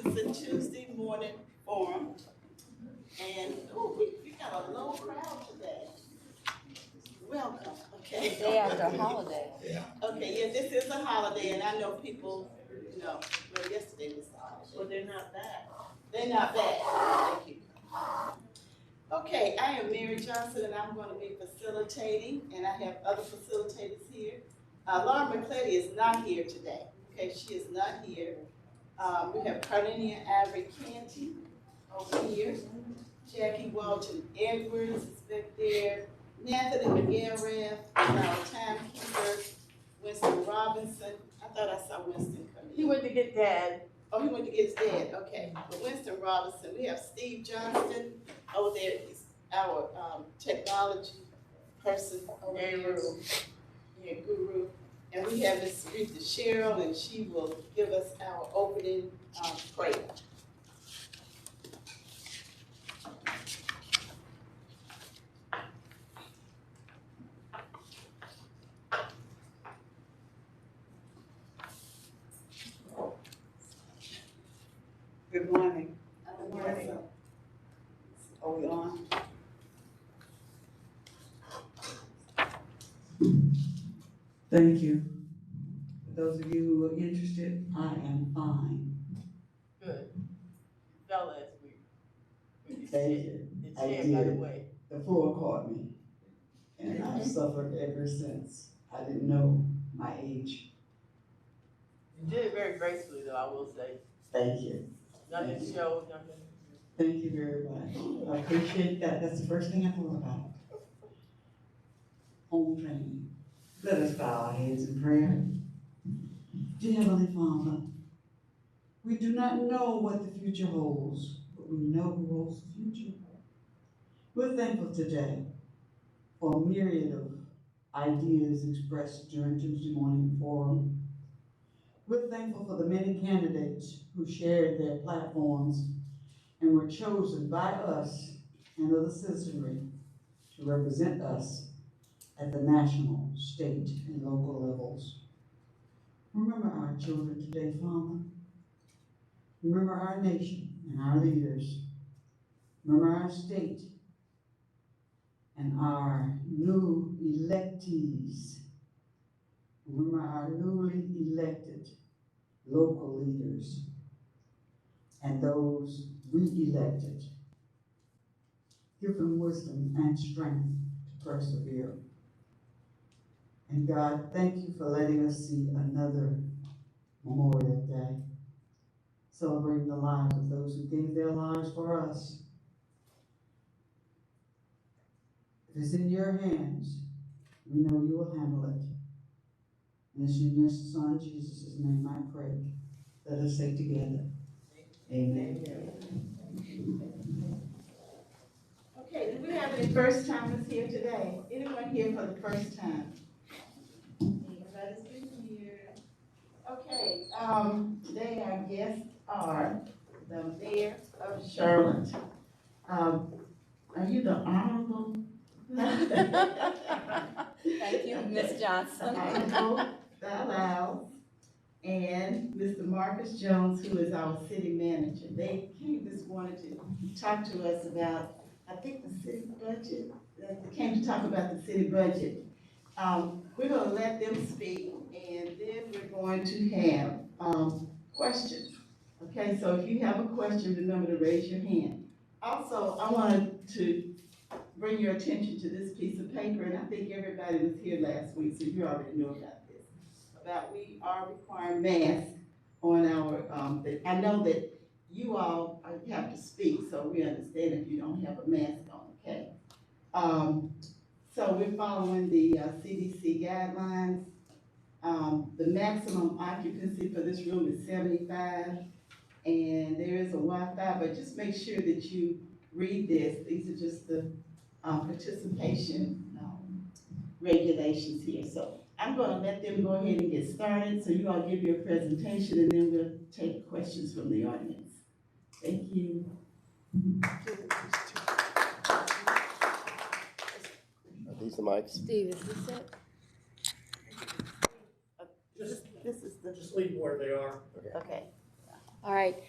It's a Tuesday morning forum, and we got a low crowd today. Welcome. Okay. The day after a holiday. Yeah. Okay, yeah, this is a holiday, and I know people, well, yesterday was the holiday. Well, they're not back. They're not bad. Thank you. Okay, I am Mary Johnson, and I'm going to be facilitating, and I have other facilitators here. Laura McClady is not here today. Okay, she is not here. We have Carlinia Avery Canty over here. Jackie Walton Edwards is back there. Anthony McGarrath is our timekeeper. Winston Robinson. I thought I saw Winston come in. He went to get Dad. Oh, he went to get his dad, okay. But Winston Robinson, we have Steve Johnston over there, he's our technology person over there. Guru. Yeah, guru. And we have Miss Rita Cheryl, and she will give us our opening prayer. Good morning. Good morning. Are we on? Thank you. For those of you who are interested, I am fine. Good. Fell last week. When you Thank said you. the I chair got did. away. The floor caught me, and I've suffered ever since. I didn't know my age. You did it very gracefully, though, I will say. Thank you. Nothing showed, nothing. Thank you very much. I appreciate that. That's the first thing I thought about. Home training. Let us bow our heads in prayer. Dear Heavenly Father, we do not know what the future holds, but we know who holds the future. We're thankful today for a myriad of ideas expressed during Tuesday morning forum. We're thankful for the many candidates who shared their platforms and were chosen by us and other citizenry to represent us at the national, state, and local levels. Remember our children today, Father. Remember our nation and our leaders. Remember our state and our new electees. Remember our newly elected local leaders and those re-elected. Give them wisdom and strength to persevere. And God, thank you for letting us see another Memorial Day, celebrating the lives of those who gave their lives for us. If it's in your hands, we know you will handle it. And it's in your Son, Jesus' name I pray. Let us say together, amen. Okay, do we have any first timers here today? Anyone here for the first time? Everybody's been here. Okay, today our guests are the mayor of Charlotte. Are you the honorable? Thank you, Ms. Johnson. Honorable Lyles, and Mr. Marcus Jones, who is our city manager. They came this morning to talk to us about, I think, the city budget. They came to talk about the city budget. We're going to let them speak, and then we're going to have questions. Okay, so if you have a question, remember to raise your hand. Also, I wanted to bring your attention to this piece of paper, and I think everybody was here last week, so you already know about this. About we are requiring masks on our, I know that you all have to speak, so we understand if you don't have a mask on, okay? So we're following the CDC guidelines. The maximum occupancy for this room is 75, and there is a Wi-Fi, but just make sure that you read this. These are just the participation regulations here. So I'm going to let them go ahead and get started. So you all give your presentation, and then we'll take questions from the audience. Thank you. Are these the mics? Steve, is this it? This is the, Just leave them where they are. okay. All right.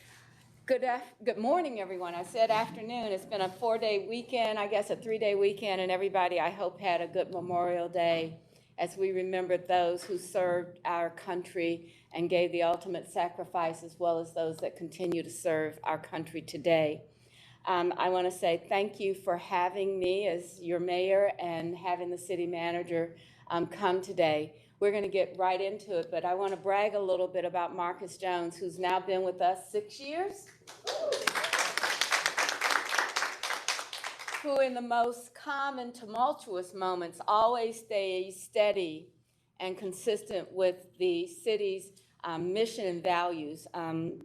Good morning, everyone. I said afternoon. It's been a 4-day weekend, I guess a 3-day weekend, and everybody, I hope, had a good Memorial Day as we remembered those who served our country and gave the ultimate sacrifice, as well as those that continue to serve our country today. I want to say thank you for having me as your mayor and having the city manager come today. We're going to get right into it, but I want to brag a little bit about Marcus Jones, who's now been with us 6 years, who in the most calm and tumultuous moments always stays steady and consistent with the city's mission and values.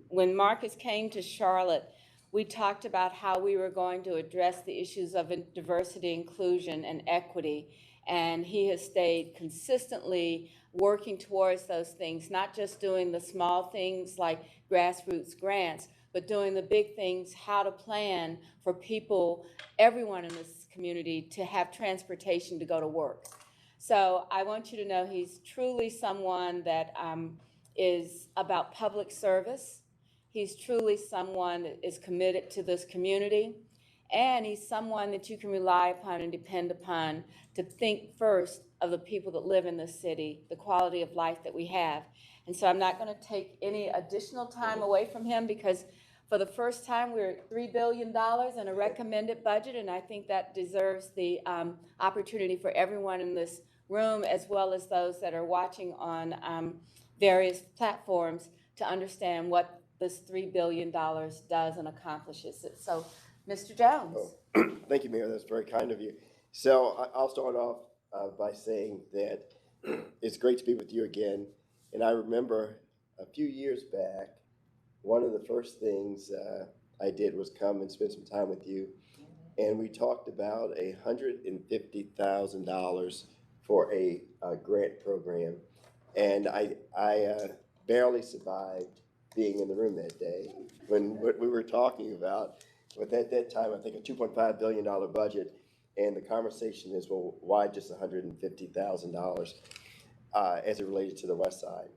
When Marcus came to Charlotte, we talked about how we were going to address the issues of diversity, inclusion, and equity. And he has stayed consistently working towards those things, not just doing the small things like grassroots grants, but doing the big things, how to plan for people, everyone in this community, to have transportation to go to work. So I want you to know he's truly someone that is about public service. He's truly someone that is committed to this community. And he's someone that you can rely upon and depend upon to think first of the people that live in this city, the quality of life that we have. And so I'm not going to take any additional time away from him, because for the first time we're at $3 billion in a recommended budget, and I think that deserves the opportunity for everyone in this room, as well as those that are watching on various platforms, to understand what this $3 billion does and accomplishes it. So, Mr. Jones. Oh, thank you, Mayor. That's very kind of you. So I'll start off by saying that it's great to be with you again. And I remember a few years back, one of the first things I did was come and spend some time with you. And we talked about $150,000 for a grant program. And I barely survived being in the room that day when what we were talking about. But at that time, I think a $2.5 billion budget, and the conversation is, well, why just $150,000 as it related to the West Side?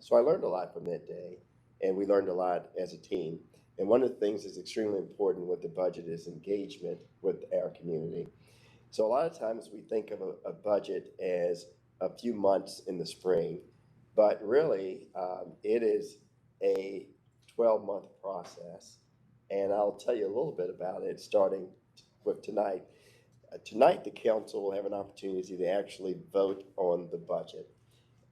So I learned a lot from that day, and we learned a lot as a team. And one of the things that's extremely important with the budget is engagement with our community. So a lot of times we think of a budget as a few months in the spring, but really it is a 12-month process. And I'll tell you a little bit about it, starting with tonight. Tonight, the council will have an opportunity to actually vote on the budget.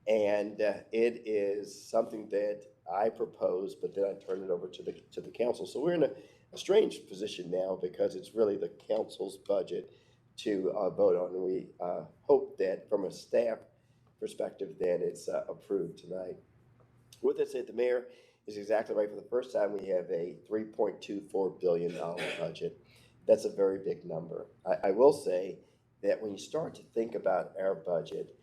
And it is something that I propose, but then I turn it over to the council. So we're in a strange position now, because it's really the council's budget to vote on. And we hope that from a staff perspective that it's approved tonight. With that said, the mayor is exactly right. For the first time, we have a $3.24 billion budget. That's a very big number. I will say that when you start to think about our budget,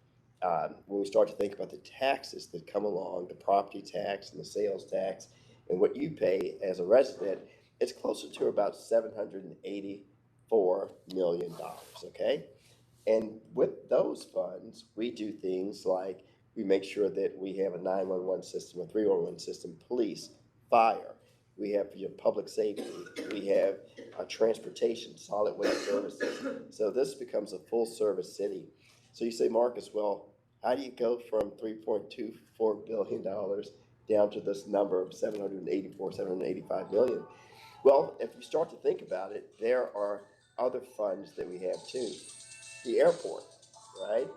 when we start to think about the taxes that come along, the property tax and the sales tax, and what you pay as a resident, it's closer to about $784 million, okay? And with those funds, we do things like we make sure that we have a 911 system, a 311 system, police, fire. We have public safety. We have transportation, solid waste services. So this becomes a full service city. So you say, Marcus, well, how do you go from $3.24 billion down to this number of 785 million? Well, if you start to think about it, there are other funds that we have too. The airport, right?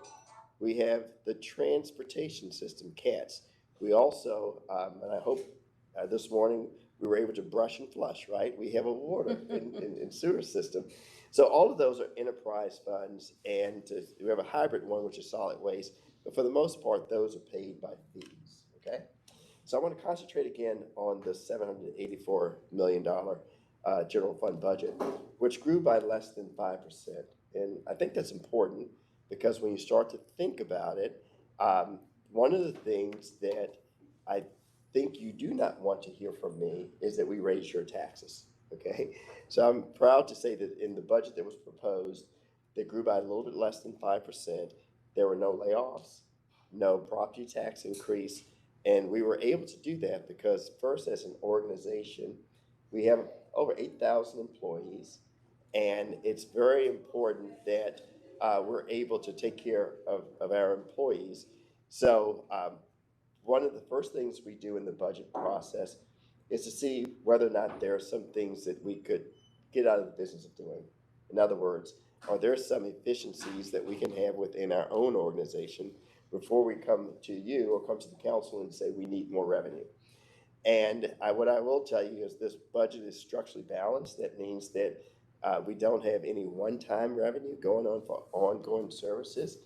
We have the transportation system, CATS. We also, and I hope this morning we were able to brush and flush, right? We have a water and sewer system. So all of those are enterprise funds, and we have a hybrid one, which is solid waste. But for the most part, those are paid by fees, okay? So I want to concentrate again on the $784 million general fund budget, which grew by less than 5%. And I think that's important, because when you start to think about it, one of the things that I think you do not want to hear from me is that we raise your taxes, okay? So I'm proud to say that in the budget that was proposed, that grew by a little bit less than 5%, there were no layoffs, no property tax increase, and we were able to do that because first, as an organization, We have over 8,000 employees, and it's very important that we're able to take care of our employees. So one of the first things we do in the budget process is to see whether or not there are some things that we could get out of the business of doing. In other words, are there some efficiencies that we can have within our own organization before we come to you or come to the council and say we need more revenue? And what I will tell you is this budget is structurally balanced. That means that we don't have any one-time revenue going on for ongoing services.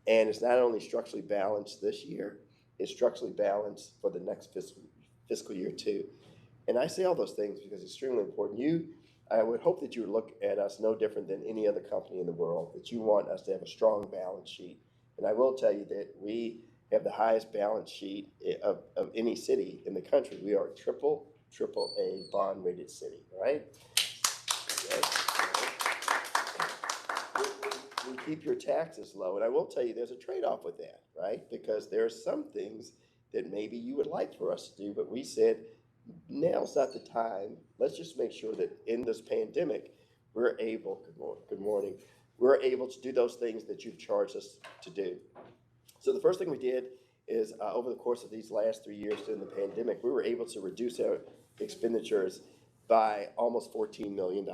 And it's not only structurally balanced this year, it's structurally balanced for the next fiscal year too. And I say all those things because it's extremely important. I would hope that you would look at us no different than any other company in the world, that you want us to have a strong balance sheet. And I will tell you that we have the highest balance sheet of any city in the country. We are a triple A bond rated city, right? We keep your taxes low. And I will tell you there's a trade-off with that, right? Because there are some things that maybe you would like for us to do, but we said, now's not the time. Let's just make sure that in this pandemic, we're able, good morning, we're able to do those things that you've charged us to do. So the first thing we did is over the course of these last 3 years during the pandemic, we were able to reduce our expenditures by almost $14 million.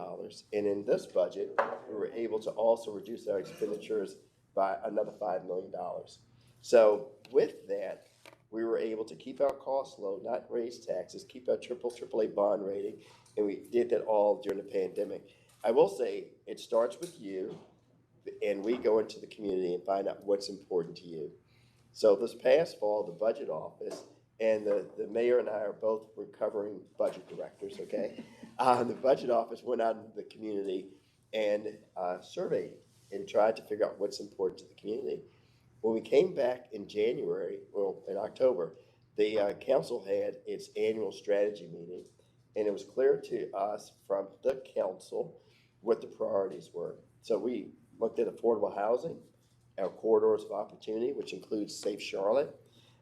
And in this budget, we were able to also reduce our expenditures by another $5 million. So with that, we were able to keep our costs low, not raise taxes, keep our AAA bond rating, and we did that all during the pandemic. I will say it starts with you, and we go into the community and find out what's important to you. So this past fall, the budget office and the mayor and I are both recovering budget directors, okay? The budget office went out into the community and surveyed and tried to figure out what's important to the community. When we came back in January, well, in October, the council had its annual strategy meeting, and it was clear to us from the council what the priorities were. So we looked at affordable housing, our corridors of opportunity, which includes Safe Charlotte,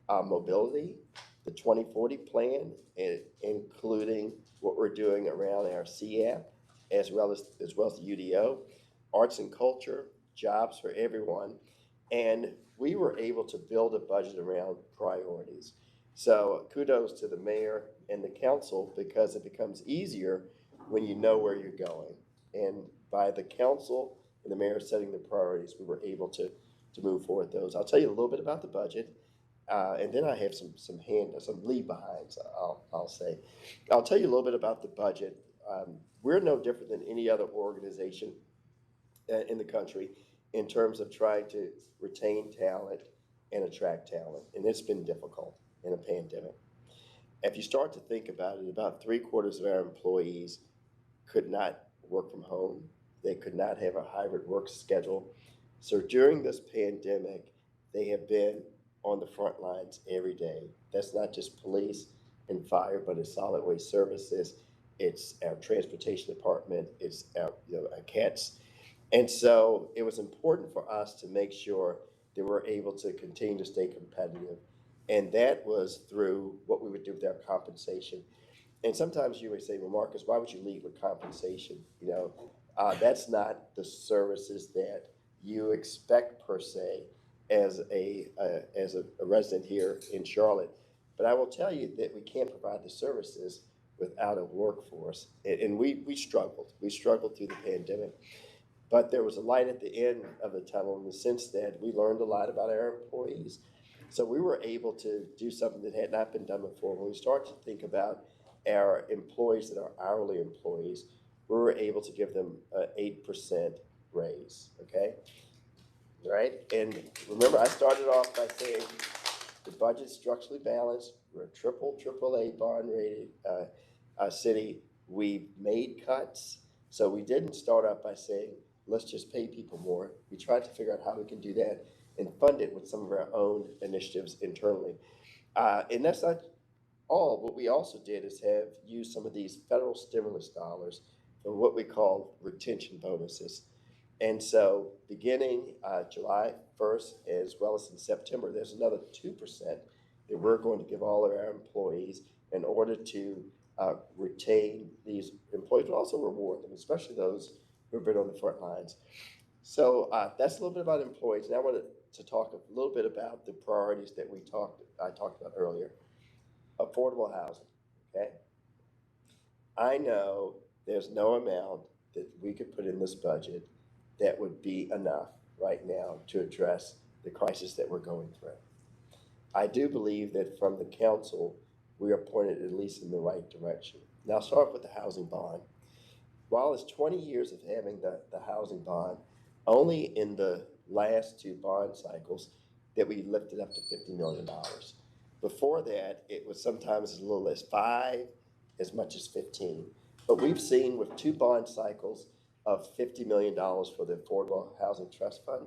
mobility, the 2040 plan, and including what we're doing around our CAP, as well as the UDO, arts and culture, jobs for everyone. And we were able to build a budget around priorities. So kudos to the mayor and the council, because it becomes easier when you know where you're going. And by the council and the mayor setting the priorities, we were able to move forward those. I'll tell you a little bit about the budget, and then I have some leave behinds, I'll say. I'll tell you a little bit about the budget. We're no different than any other organization in the country in terms of trying to retain talent and attract talent, and it's been difficult in a pandemic. If you start to think about it, about 3/4 of our employees could not work from home. They could not have a hybrid work schedule. So during this pandemic, they have been on the front lines every day. That's not just police and fire, but it's solid waste services. It's our transportation department. It's our CATS. And so it was important for us to make sure that we're able to continue to stay competitive. And that was through what we would do with our compensation. And sometimes you may say, well, Marcus, why would you lead with compensation? That's not the services that you expect per se as a resident here in Charlotte. But I will tell you that we can't provide the services without a workforce. And we struggled. We struggled through the pandemic. But there was a light at the end of the tunnel in the sense that we learned a lot about our employees. So we were able to do something that had not been done before. When we start to think about our employees that are hourly employees, we were able to give them an 8% raise, okay? All right, and remember I started off by saying the budget's structurally balanced. We're a AAA bond rated city. We made cuts, so we didn't start out by saying, let's just pay people more. We tried to figure out how we can do that and fund it with some of our own initiatives internally. And that's not all. What we also did is have used some of these federal stimulus dollars for what we call retention bonuses. And so beginning July 1st, as well as in September, there's another 2% that we're going to give all of our employees in order to retain these employees, but also reward them, especially those who've been on the front lines. So that's a little bit about employees. Now I wanted to talk a little bit about the priorities that I talked about earlier. Affordable housing, okay? I know there's no amount that we could put in this budget that would be enough right now to address the crisis that we're going through. I do believe that from the council, we are pointed at least in the right direction. Now, I'll start with the housing bond. While it's 20 years of having the housing bond, only in the last two bond cycles that we lifted up to $50 million. Before that, it was sometimes as little as 5, as much as 15. But we've seen with two bond cycles of $50 million for the Affordable Housing Trust Fund,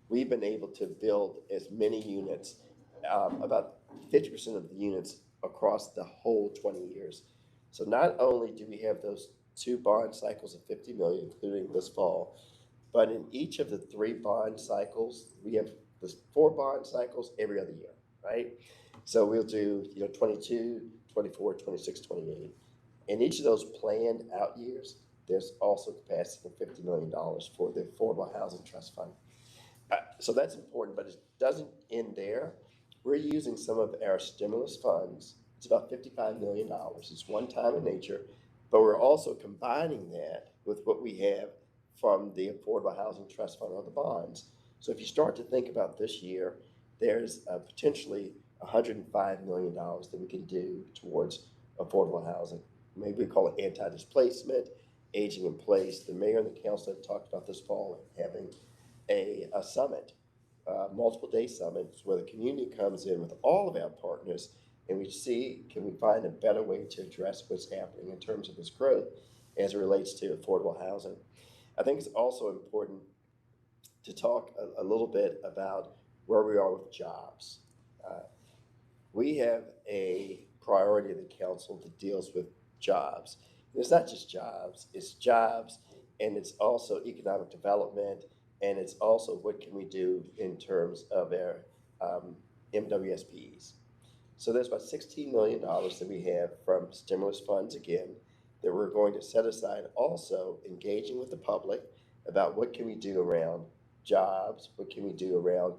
we've been able to build as many units, about 50% of the units across the whole 20 years. So not only do we have those two bond cycles of 50 million, including this fall, but in each of the 3 bond cycles, we have the 4 bond cycles every other year, right? So we'll do, 22, 24, 26, 28. In each of those planned out years, there's also capacity for $50 million for the Affordable Housing Trust Fund. So that's important, but it doesn't end there. We're using some of our stimulus funds. It's about $55 million. It's one time in nature, but we're also combining that with what we have from the Affordable Housing Trust Fund or the bonds. So if you start to think about this year, there's potentially $105 million that we can do towards affordable housing. Maybe we call it anti-displacement, aging in place. The mayor and the council have talked about this fall having a summit, multiple day summits where the community comes in with all of our partners and we see, can we find a better way to address what's happening in terms of this growth as it relates to affordable housing. I think it's also important to talk a little bit about where we are with jobs. We have a priority of the council that deals with jobs. And it's not just jobs, and it's also economic development, and it's also what can we do in terms of our MWSPs. So there's about $16 million that we have from stimulus funds, again, that we're going to set aside, also engaging with the public about what can we do around jobs, what can we do around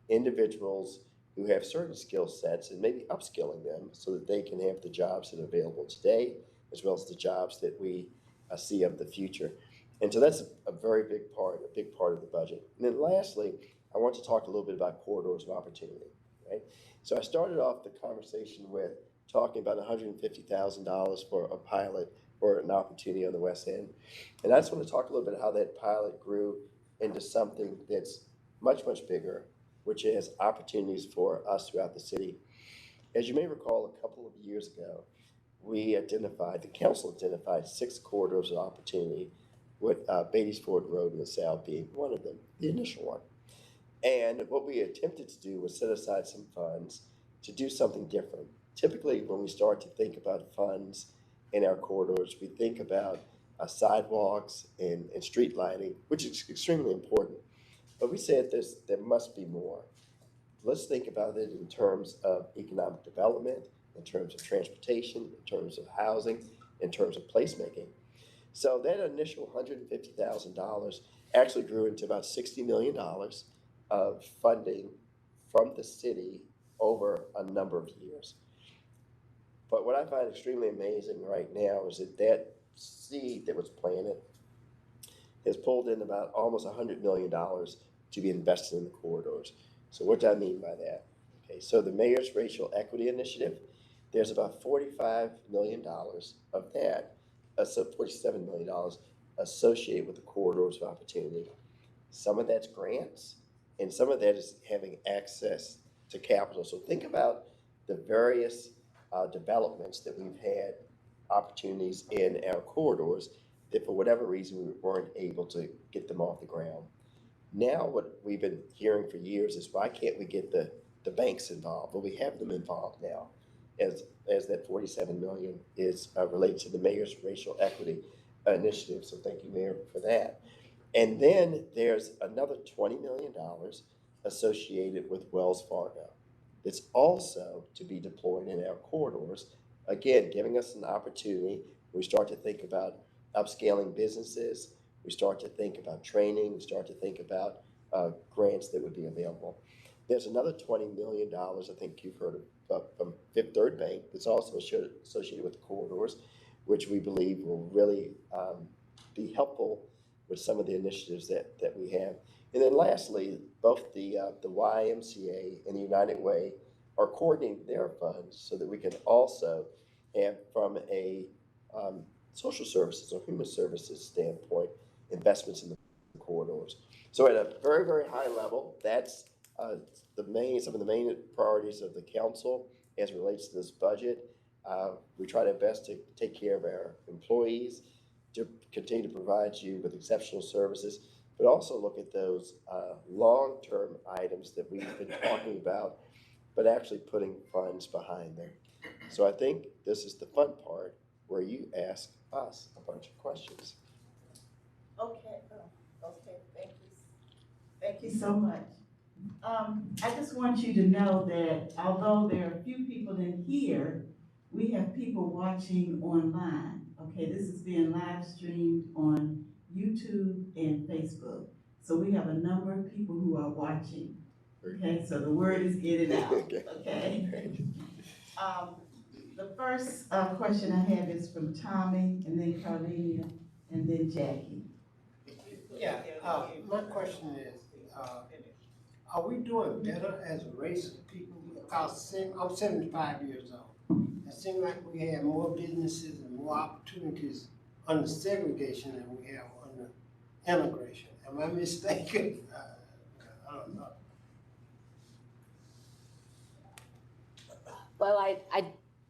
individuals who have certain skill sets and maybe upskilling them so that they can have the jobs that are available today, as well as the jobs that we see of the future. And so that's a very big part of the budget. And then lastly, I want to talk a little bit about corridors of opportunity, right? So I started off the conversation with talking about $150,000 for a pilot or an opportunity on the West End. And I just want to talk a little bit how that pilot grew into something that's much, much bigger, which is opportunities for us throughout the city. As you may recall, a couple of years ago, the council identified 6 corridors of opportunity, with Beatties Ford Road in the south being one of them, the initial one. And what we attempted to do was set aside some funds to do something different. Typically, when we start to think about funds in our corridors, we think about sidewalks and street lighting, which is extremely important. But we said there must be more. Let's think about it in terms of economic development, in terms of transportation, in terms of housing, in terms of placemaking. So that initial $150,000 actually grew into about $60 million of funding from the city over a number of years. But what I find extremely amazing right now is that seed that was planted has pulled in about almost $100 million to be invested in the corridors. So what do I mean by that? Okay, so the Mayor's Racial Equity Initiative, there's about $45 million of that, so $47 million associated with the corridors of opportunity. Some of that's grants, and some of that is having access to capital. So think about the various developments that we've had opportunities in our corridors that for whatever reason we weren't able to get them off the ground. Now what we've been hearing for years is why can't we get the banks involved? Well, we have them involved now, as that $47 million is related to the Mayor's Racial Equity Initiative. So thank you, Mayor, for that. And then there's another $20 million associated with Wells Fargo that's also to be deployed in our corridors again, giving us an opportunity. We start to think about upscaling businesses. We start to think about training. We start to think about grants that would be available. There's another $20 million, I think you've heard of, from Fifth Third Bank, that's also associated with the corridors, which we believe will really be helpful with some of the initiatives that we have. And then lastly, both the YMCA and the United Way are coordinating their funds so that we can also have, from a social services or human services standpoint, investments in the corridors. So at a very, very high level, that's some of the main priorities of the council as it relates to this budget. We try our best to take care of our employees, to continue to provide you with exceptional services, but also look at those long-term items that we've been talking about, but actually putting funds behind them. So I think this is the fun part where you ask us a bunch of questions. Okay, okay, thank you. Thank you so much. I just want you to know that although there are a few people in here, we have people watching online. Okay, this is being live streamed on YouTube and Facebook. So we have a number of people who are watching. Okay, so the word is getting out, okay? The first question I have is from Tommy, and then Carlenia, and then Jackie. Yeah, my question is, are we doing better as a race of people? Because I'm 75 years old. It seems like we have more businesses and more opportunities under segregation than we have under integration. Am I mistaken? I don't know. Well,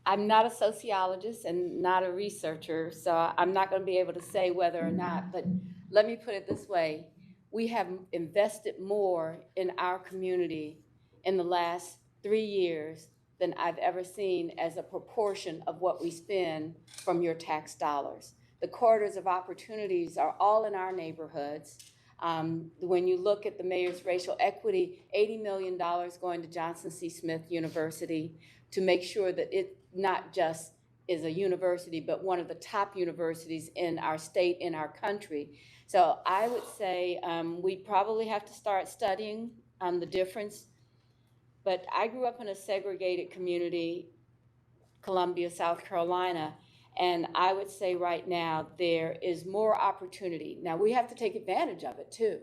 I'm not a sociologist and not a researcher, so I'm not going to be able to say whether or not, but let me put it this way. We have invested more in our community in the last 3 years than I've ever seen as a proportion of what we spend from your tax dollars. The corridors of opportunities are all in our neighborhoods. When you look at the mayor's racial equity, $80 million going to Johnson C. Smith University to make sure that it not just is a university, but one of the top universities in our state, in our country. So I would say we probably have to start studying the difference. But I grew up in a segregated community, Columbia, South Carolina, and I would say right now there is more opportunity. Now we have to take advantage of it too.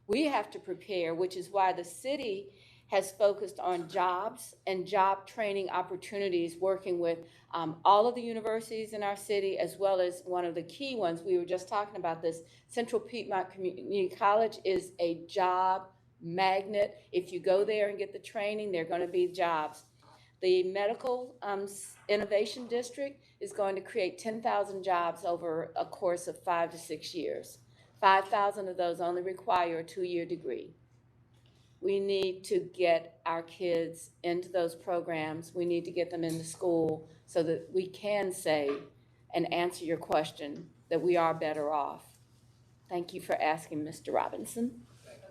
We have to prepare, which is why the city has focused on jobs and job training opportunities, working with all of the universities in our city, as well as one of the key ones, we were just talking about this, Central Piedmont Community College is a job magnet. If you go there and get the training, there are going to be jobs. The Medical Innovation District is going to create 10,000 jobs over a course of 5 to 6 years. 5,000 of those only require a 2-year degree. We need to get our kids into those programs. We need to get them into school so that we can say and answer your question that we are better off. Thank you for asking, Mr. Robinson.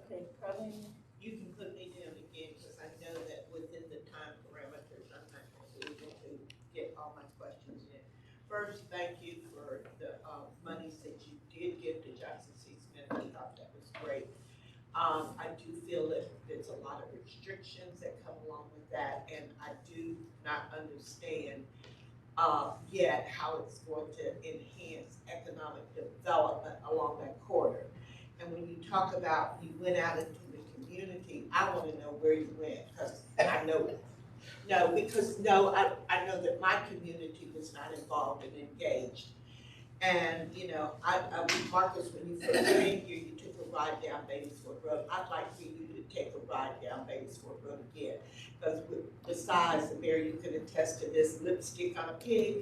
Okay, Carlenia. You can put me down again, because I know that within the time parameters, I'm not going to be able to get all my questions in. First, thank you for the monies that you did give to Johnson C. Smith. I thought that was great. I do feel that there's a lot of restrictions that come along with that, and I do not understand yet how it's going to enhance economic development along that corridor. And when you talk about you went out into the community, I want to know where you went, because I know it. No, because I know that my community was not involved and engaged. And, you know, Marcus, when you first came here, you took a ride down Batesford Road. I'd like for you to take a ride down Batesford Road again. Because besides, the mayor, you can attest to this, lipstick on a pig,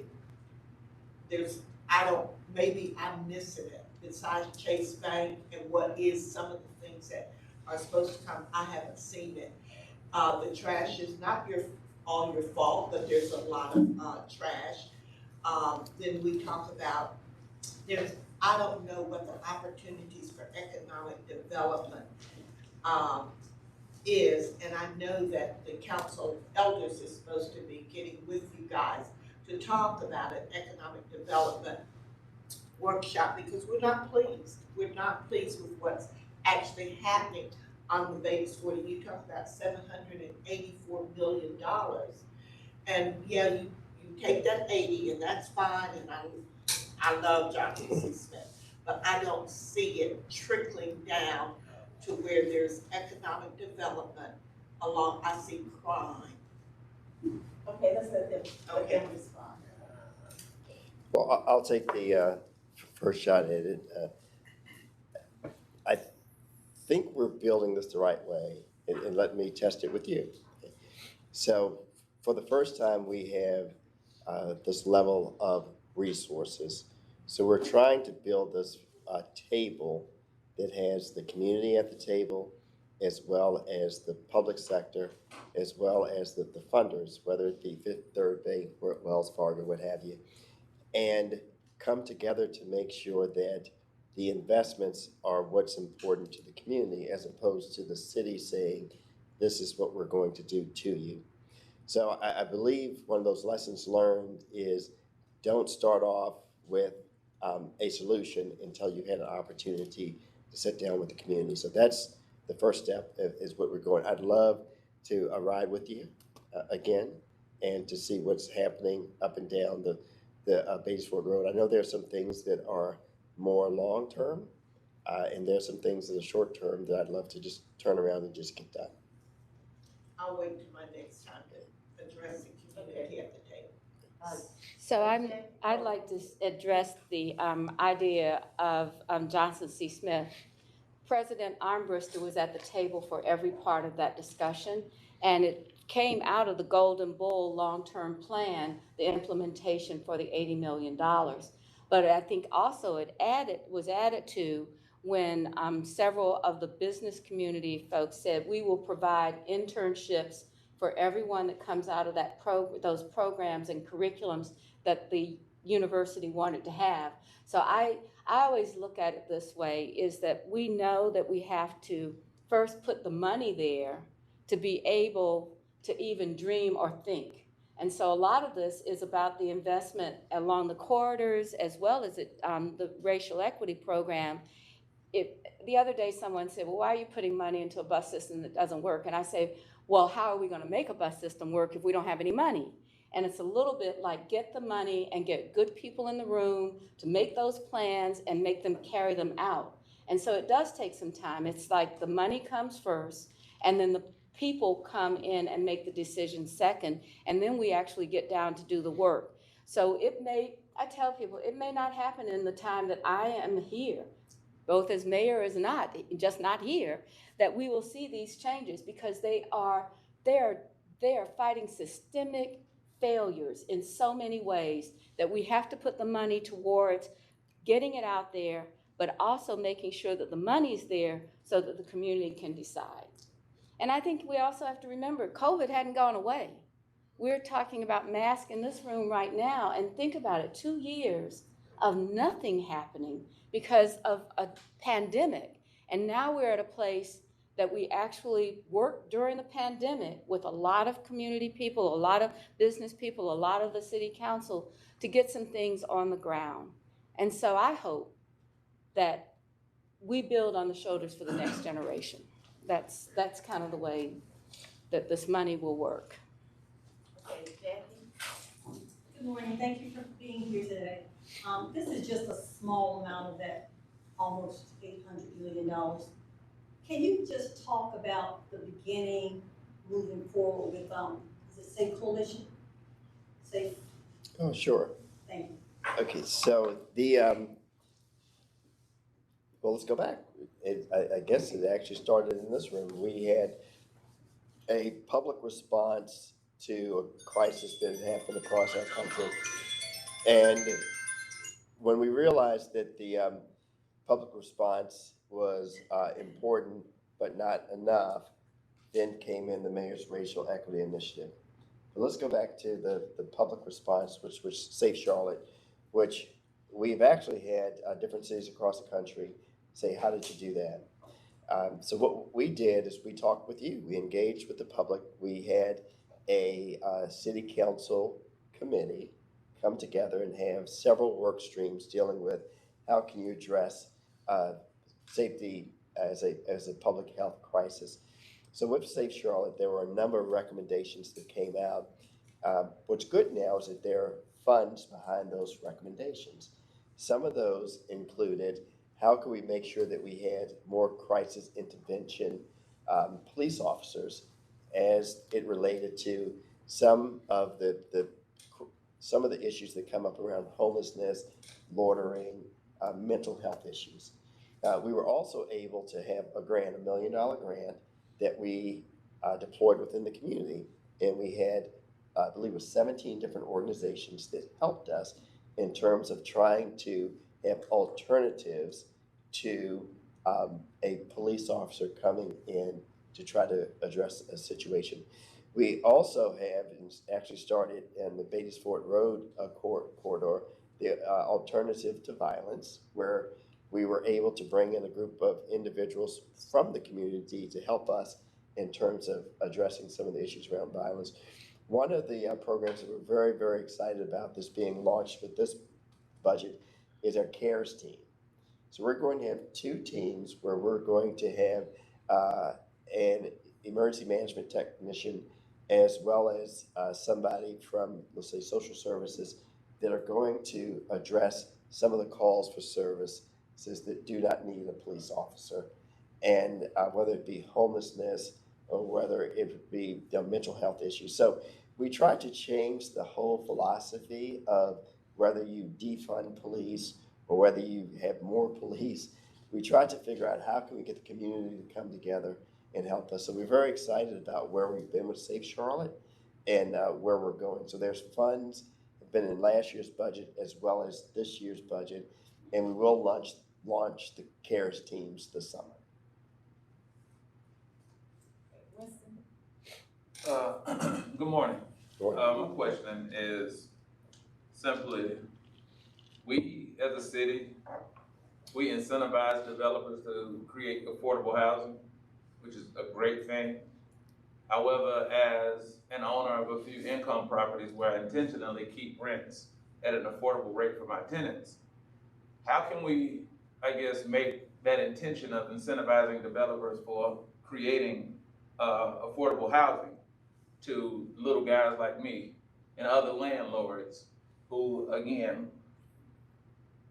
maybe I'm missing it. Besides Chase Bank and what is some of the things that are supposed to come, I haven't seen it. The trash is not all your fault, but there's a lot of trash. Then we talk about I don't know what the opportunities for economic development is, and I know that the council of elders is supposed to be getting with you guys to talk about an economic development workshop, because we're not pleased. We're not pleased with what's actually happening on the Vegas 40. You talk about $784 million. And yeah, you take that 80 and that's fine, and I love Johnson C. Smith, but I don't see it trickling down to where there's economic development along, I see crime. Okay, let's let them respond. Well, I'll take the first shot at it. I think we're building this the right way, and let me test it with you. So for the first time, we have this level of resources. So we're trying to build this table that has the community at the table, as well as the public sector, as well as the funders, whether it be Fifth Third Bank, Wells Fargo, what have you, and come together to make sure that the investments are what's important to the community, as opposed to the city saying, this is what we're going to do to you. So I believe one of those lessons learned is don't start off with a solution until you've had an opportunity to sit down with the community. So that's the first step, is what we're going. I'd love to ride with you again, and to see what's happening up and down the Batesford Road. I know there's some things that are more long-term, and there's some things that are short-term that I'd love to just turn around and just get done. I'll wait till my next time to address the community at the table. So I'd like to address the idea of Johnson C. Smith. President Armbruster was at the table for every part of that discussion, and it came out of the Golden Bull long-term plan, the implementation for the $80 million. But I think also it was added to when several of the business community folks said, we will provide internships for everyone that comes out of those programs and curriculums that the university wanted to have. So I always look at it this way, is that we know that we have to first put the money there to be able to even dream or think. And so a lot of this is about the investment along the corridors, as well as the racial equity program. The other day someone said, well, why are you putting money into a bus system that doesn't work? And I say, well, how are we going to make a bus system work if we don't have any money? And it's a little bit like, get the money and get good people in the room to make those plans and make them carry them out. And so it does take some time. It's like the money comes first, and then the people come in and make the decision second, and then we actually get down to do the work. So I tell people, it may not happen in the time that I am here, both as mayor as not, just not here, that we will see these changes, because they are fighting systemic failures in so many ways, that we have to put the money towards getting it out there, but also making sure that the money's there so that the community can decide. And I think we also have to remember, COVID hadn't gone away. We're talking about masks in this room right now, and think about it, 2 years of nothing happening because of a pandemic. And now we're at a place that we actually worked during the pandemic with a lot of community people, a lot of business people, a lot of the city council, to get some things on the ground. And so I hope that we build on the shoulders for the next generation. That's kind of the way that this money will work. Okay, Jackie? Good morning, thank you for being here today. This is just a small amount of that almost $800 million. Can you just talk about the beginning, moving forward with, is it Safe Coalition? Safe? Oh, sure. Thank you. Okay, so well, let's go back. I guess it actually started in this room. We had a public response to a crisis that had happened across our country. And when we realized that the public response was important but not enough, then came in the Mayor's Racial Equity Initiative. But let's go back to the public response, which was Safe Charlotte, which we've actually had different cities across the country say, how did you do that? So what we did is we talked with you. We engaged with the public. We had a city council committee come together and have several work streams dealing with how can you address safety as a public health crisis. So with Safe Charlotte, there were a number of recommendations that came out. What's good now is that there are funds behind those recommendations. Some of those included how can we make sure that we had more crisis intervention police officers as it related to some of the issues that come up around homelessness, loitering, mental health issues. We were also able to have a grant, $1 million grant, that we deployed within the community. And we had, I believe it was 17 different organizations that helped us in terms of trying to have alternatives to a police officer coming in to try to address a situation. We also have actually started in the Beatties Fort Road corridor, the alternative to violence, where we were able to bring in a group of individuals from the community to help us in terms of addressing some of the issues around violence. One of the programs that we're very, very excited about this being launched with this budget is our CARES team. So we're going to have 2 teams where we're going to have an emergency management technician as well as somebody from, let's say, social services that are going to address some of the calls for services that do not need a police officer. And whether it be homelessness or whether it be mental health issues. So we try to change the whole philosophy of whether you defund police or whether you have more police. We try to figure out how can we get the community to come together and help us. So we're very excited about where we've been with Safe Charlotte and where we're going. So there's funds have been in last year's budget as well as this year's budget, and we will launch the CARES teams this summer. Good morning. Go ahead. My question is simply, we as a city, we incentivize developers to create affordable housing, which is a great thing. However, as an owner of a few income properties where I intentionally keep rents at an affordable rate for my tenants, how can we, I guess, make that intention of incentivizing developers for creating affordable housing to little guys like me and other landlords who, again,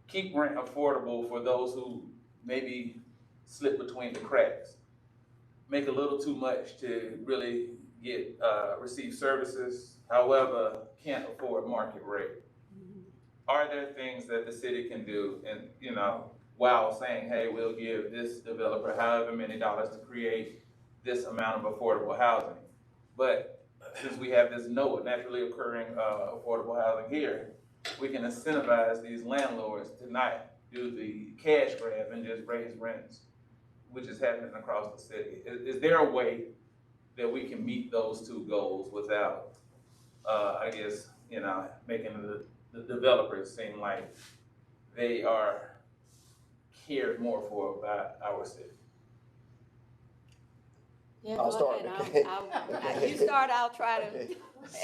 keep rent affordable for those who maybe slip between the cracks, make a little too much to really get receive services, however, can't afford market rate. Are there things that the city can do, and while saying, hey, we'll give this developer however many dollars to create this amount of affordable housing, but since we have this naturally occurring affordable housing here, we can incentivize these landlords to not do the cash grab and just raise rents, which is happening across the city. Is there a way that we can meet those 2 goals without, I guess, making the developers seem like they are cared more for by our city? Yeah, I'll go start, ahead. okay. You start, I'll try to Okay.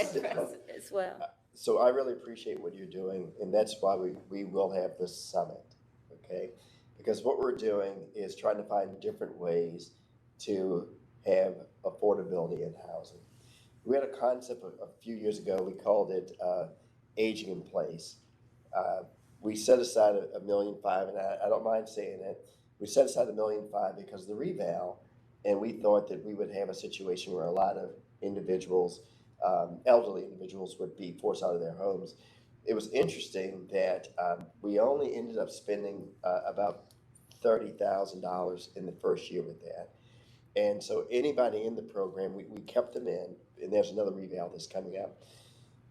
address it as well. So I really appreciate what you're doing, and that's why we will have this summit, okay? Because what we're doing is trying to find different ways to have affordability in housing. We had a concept a few years ago, we called it aging in place. We set aside $1.5 million, and I don't mind saying it. We set aside $1.5 million because of the reval, and we thought that we would have a situation where a lot of individuals, elderly individuals, would be forced out of their homes. It was interesting that we only ended up spending about $30,000 in the first year with that. And so anybody in the program, we kept them in, and there's another reval that's coming up.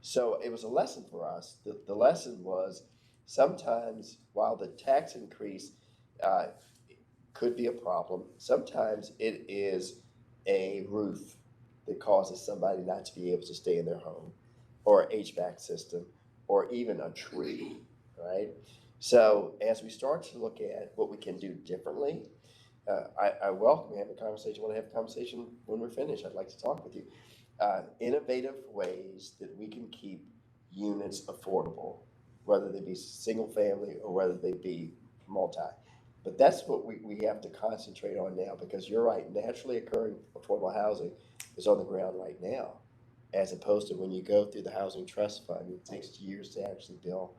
So it was a lesson for us. The lesson was sometimes while the tax increase could be a problem, sometimes it is a roof that causes somebody not to be able to stay in their home, or an HVAC system, or even a tree, right? So as we start to look at what we can do differently, I welcome having a conversation. I want to have a conversation when we're finished. I'd like to talk with you. Innovative ways that we can keep units affordable, whether they be single family or whether they be multi. But that's what we have to concentrate on now, because you're right, naturally occurring affordable housing is on the ground right now, as opposed to when you go through the housing trust fund, it takes years to actually build.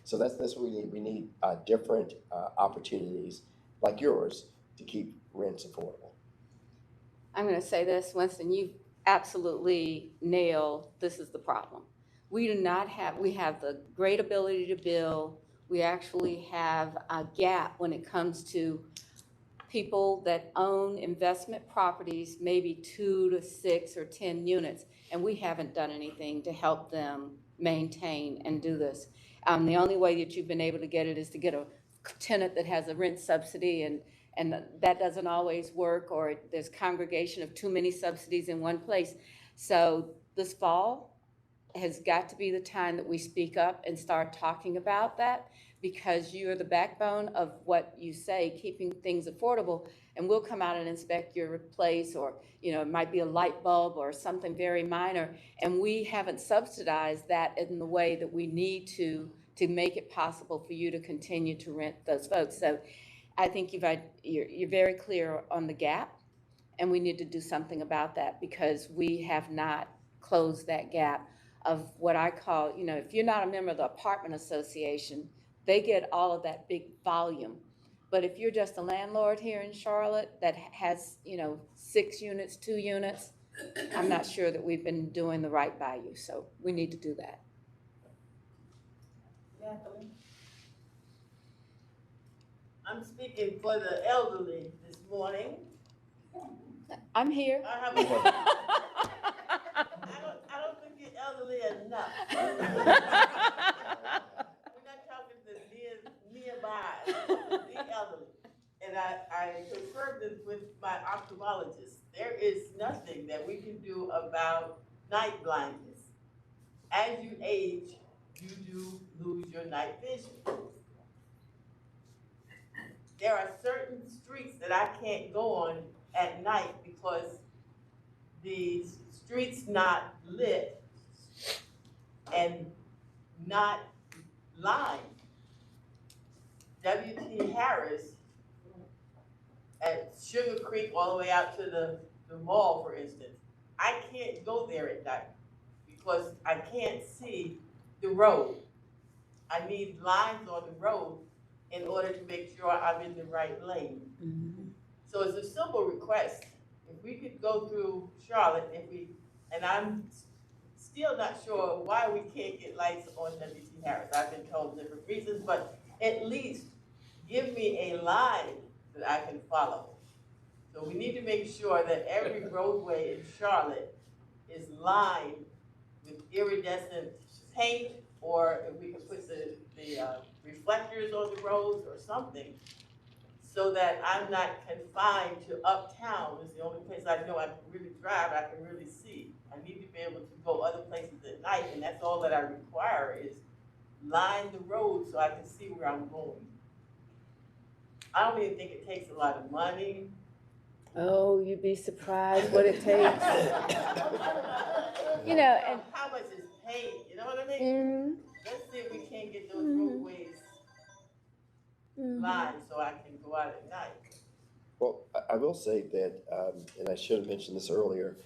So that's what we need. We need different opportunities like yours to keep rents affordable. I'm gonna say this, Winston, you absolutely nailed, this is the problem. We do not have, we have the great ability to build. We actually have a gap when it comes to people that own investment properties, maybe 2 to 6 or 10 units, and we haven't done anything to help them maintain and do this. The only way that you've been able to get it is to get a tenant that has a rent subsidy, and that doesn't always work, or there's congregation of too many subsidies in one place. So this fall has got to be the time that we speak up and start talking about that, because you're the backbone of what you say, keeping things affordable, and we'll come out and inspect your place, or, you know, it might be a light bulb or something very minor, and we haven't subsidized that in the way that we need to make it possible for you to continue to rent those folks. So I think you're very clear on the gap, and we need to do something about that, because we have not closed that gap of what I call, you know, if you're not a member of the apartment association, they get all of that big volume. But if you're just a landlord here in Charlotte that has, you know, 6 units, 2 units, I'm not sure that we've been doing the right by you. So we need to do that. Natalie? I'm speaking for the elderly this morning. I'm here. I have a, I don't think you're elderly enough. We're not talking the nearby, the elderly. And I confirmed this with my ophthalmologist. There is nothing that we can do about night blindness. As you age, you do lose your night vision. There are certain streets that I can't go on at night because the street's not lit and not lined. W.T. Harris at Sugar Creek all the way out to the mall, for instance. I can't go there at night because I can't see the road. I need lines on the road in order to make sure I'm in the right lane. Mm-hmm. So it's a simple request. If we could go through Charlotte, and I'm still not sure why we can't get lights on W.T. Harris. I've been told different reasons, but at least give me a line that I can follow. So we need to make sure that every roadway in Charlotte is lined with iridescent paint, or if we could put the reflectors on the roads or something, so that I'm not confined to uptown. It's the only place I know I can really drive, I can really see. I need to be able to go other places at night, and that's all that I require is line the road so I can see where I'm going. I don't even think it takes a lot of money. Oh, you'd be surprised what it takes. You know, and how much is paid, you know what I mean? mm-hmm. Let's see if we can't get those roadways lined so I can go out at night. Well, I will say that, and I should have mentioned this earlier,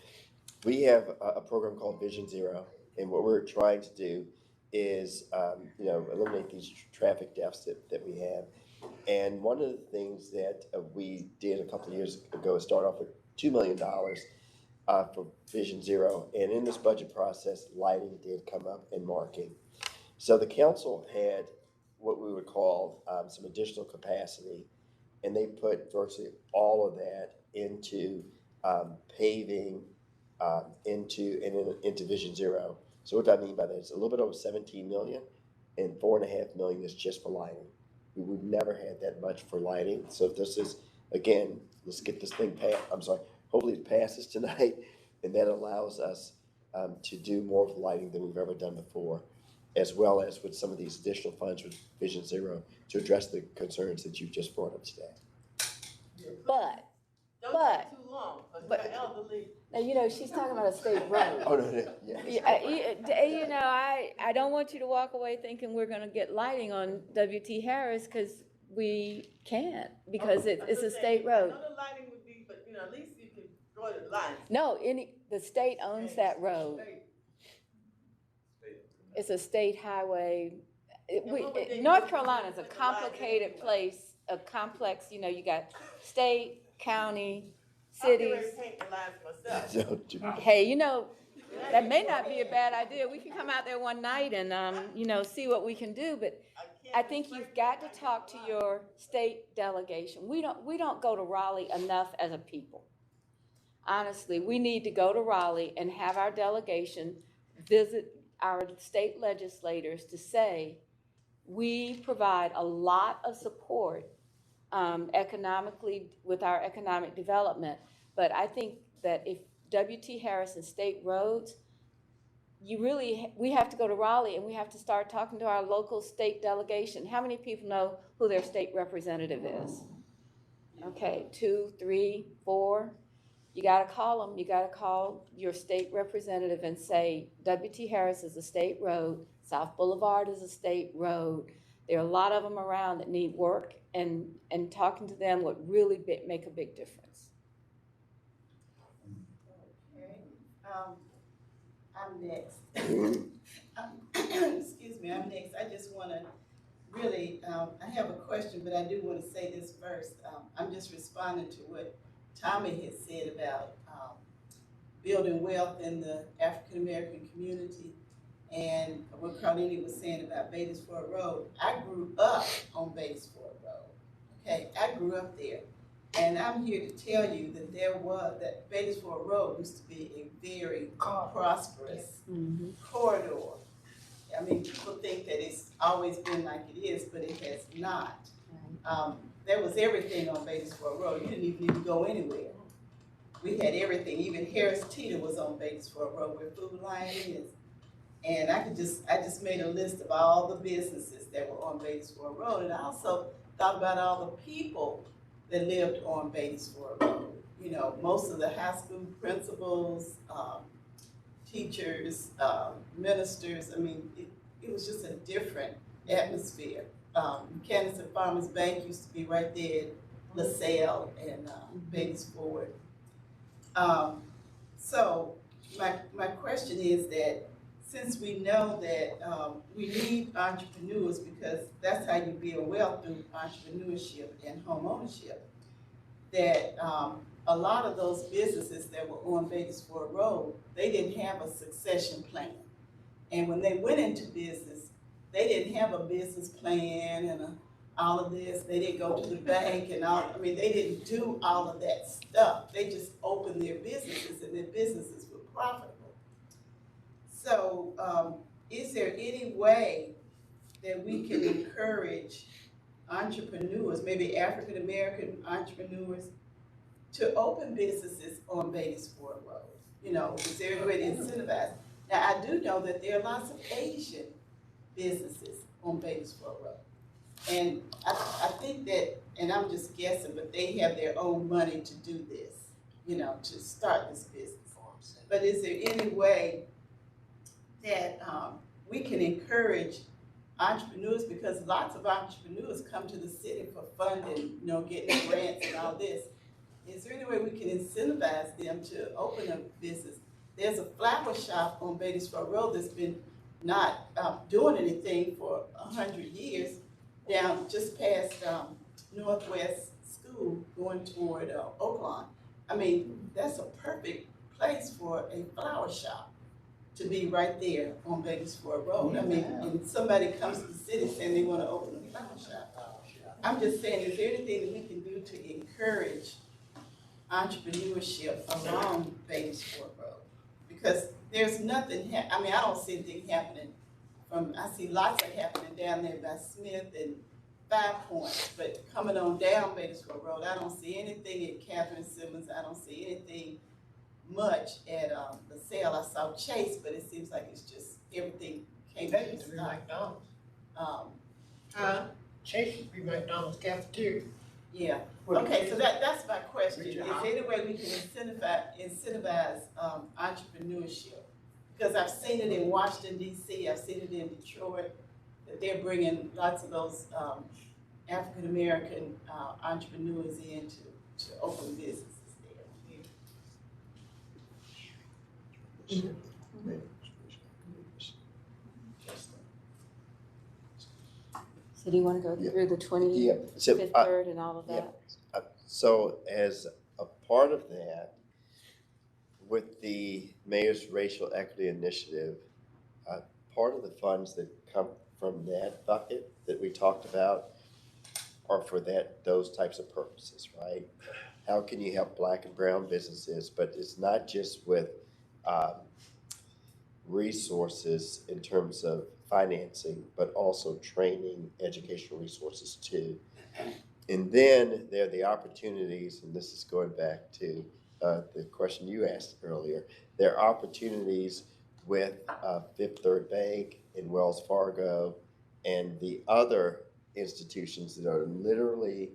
we have a program called Vision Zero, and what we're trying to do is, eliminate these traffic deficits that we have. And one of the things that we did a couple of years ago is start off with $2 million for Vision Zero, and in this budget process, lighting did come up and marking. So the council had what we would call some additional capacity, and they put virtually all of that into paving, into Vision Zero. So what do I mean by that? It's a little bit over 17 million, and 4.5 million is just for lighting. We would never had that much for lighting. So if this is, again, let's get this thing hopefully it passes tonight, and that allows us to do more of the lighting than we've ever done before, as well as with some of these additional funds with Vision Zero to address the concerns that you've just brought up today. Don't take too long, because the elderly. Now, you know, she's talking about a state road. Oh, no, no, yeah. You know, I don't want you to walk away thinking we're gonna get lighting on W.T. Harris, because we can't, because it's a state road. I know the lighting would be, but, you know, at least you can draw the lines. No, the state owns that road. It's a state highway. North Carolina is a complicated place, a complex, you know, you got state, county, cities. I'm gonna paint the lines myself. Don't do that. Hey, you know, that may not be a bad idea. We can come out there one night and, you know, see what we can do, but I think you've got to talk to your state delegation. We don't go to Raleigh enough as a people. Honestly, we need to go to Raleigh and have our delegation visit our state legislators to say, we provide a lot of support economically with our economic development, but I think that if W.T. Harris and state roads, we have to go to Raleigh and we have to start talking to our local state delegation. How many people know who their state representative is? Okay, 2, 3, 4. You gotta call them. You gotta call your state representative and say, W.T. Harris is a state road, South Boulevard is a state road. There are a lot of them around that need work, and talking to them would really make a big difference. Okay, I'm next. Excuse me, I'm next. I just wanna really, I have a question, but I do wanna say this first. I'm just responding to what Tommy had said about building wealth in the African American community, and what Carlini was saying about Beatty'sford Road. I grew up on Beatty'sford Road. Okay, I grew up there, and I'm here to tell you that that Beatty'sford Road used to be a very prosperous corridor. I mean, people think that it's always been like it is, but it has not. There was everything on Beatty'sford Road. You didn't even need to go anywhere. We had everything. Even Harris Teeter was on Beatty'sford Road, where Food Lion is. And I just made a list of all the businesses that were on Beatty'sford Road, and I also thought about all the people that lived on Beatty'sford Road. You know, most of the high school principals, teachers, ministers. I mean, it was just a different atmosphere. Candace and Farmers Bank used to be right there at LaSalle and Beatty'sford. So my question is that since we know that we need entrepreneurs, because that's how you build wealth, through entrepreneurship and home ownership, that a lot of those businesses that were on Beatty'sford Road, they didn't have a succession plan. And when they went into business, they didn't have a business plan and all of this. They didn't go to the bank and all. I mean, they didn't do all of that stuff. They just opened their businesses, and their businesses were profitable. So is there any way that we can encourage entrepreneurs, maybe African-American entrepreneurs, to open businesses on Beatty'sford Road? You know, is there any way to incentivize? Now, I do know that there are lots of Asian businesses on Beatty'sford Road. And I think that, and I'm just guessing, but they have their own money to do this, you know, to start this business. But is there any way that we can encourage entrepreneurs, because lots of entrepreneurs come to the city for funding, you know, getting grants and all this. Is there any way we can incentivize them to open a business? There's a flower shop on Beatty'sford Road that's been not doing anything for 100 years, down just past Northwest School going toward Oaklawn. I mean, that's a perfect place for a flower shop to be right there on Beatty'sford Road. I mean, and somebody comes to the city saying they want to open a flower shop. I'm just saying, is there anything that we can do to encourage entrepreneurship along Beatty'sford Road? Because there's nothing, I mean, I don't see anything happening I see lots of happening down there by Smith and 5 Points, but coming on down Beatty'sford Road, I don't see anything at Catherine Simmons. I don't see anything much at LaSalle. I saw Chase, but it seems like it's just everything came to a stop. McDonald's. Chase used to be McDonald's cafeteria. Yeah, Okay, so that's my question. Is there any way we can incentivize entrepreneurship? Because I've seen it in Washington DC, I've seen it in Detroit, that they're bringing lots of those African-American entrepreneurs in to open businesses there. So do you want to go Yeah. through the 20, Yeah, so, Fifth Third and all of yeah. that? So as a part of that, with the Mayor's Racial Equity Initiative, part of the funds that come from that bucket that we talked about are for those types of purposes, right? How can you help Black and brown businesses? But it's not just with resources in terms of financing, but also training, educational resources too. And then there are the opportunities, and this is going back to the question you asked earlier. There are opportunities with Fifth Third Bank and Wells Fargo and the other institutions that are literally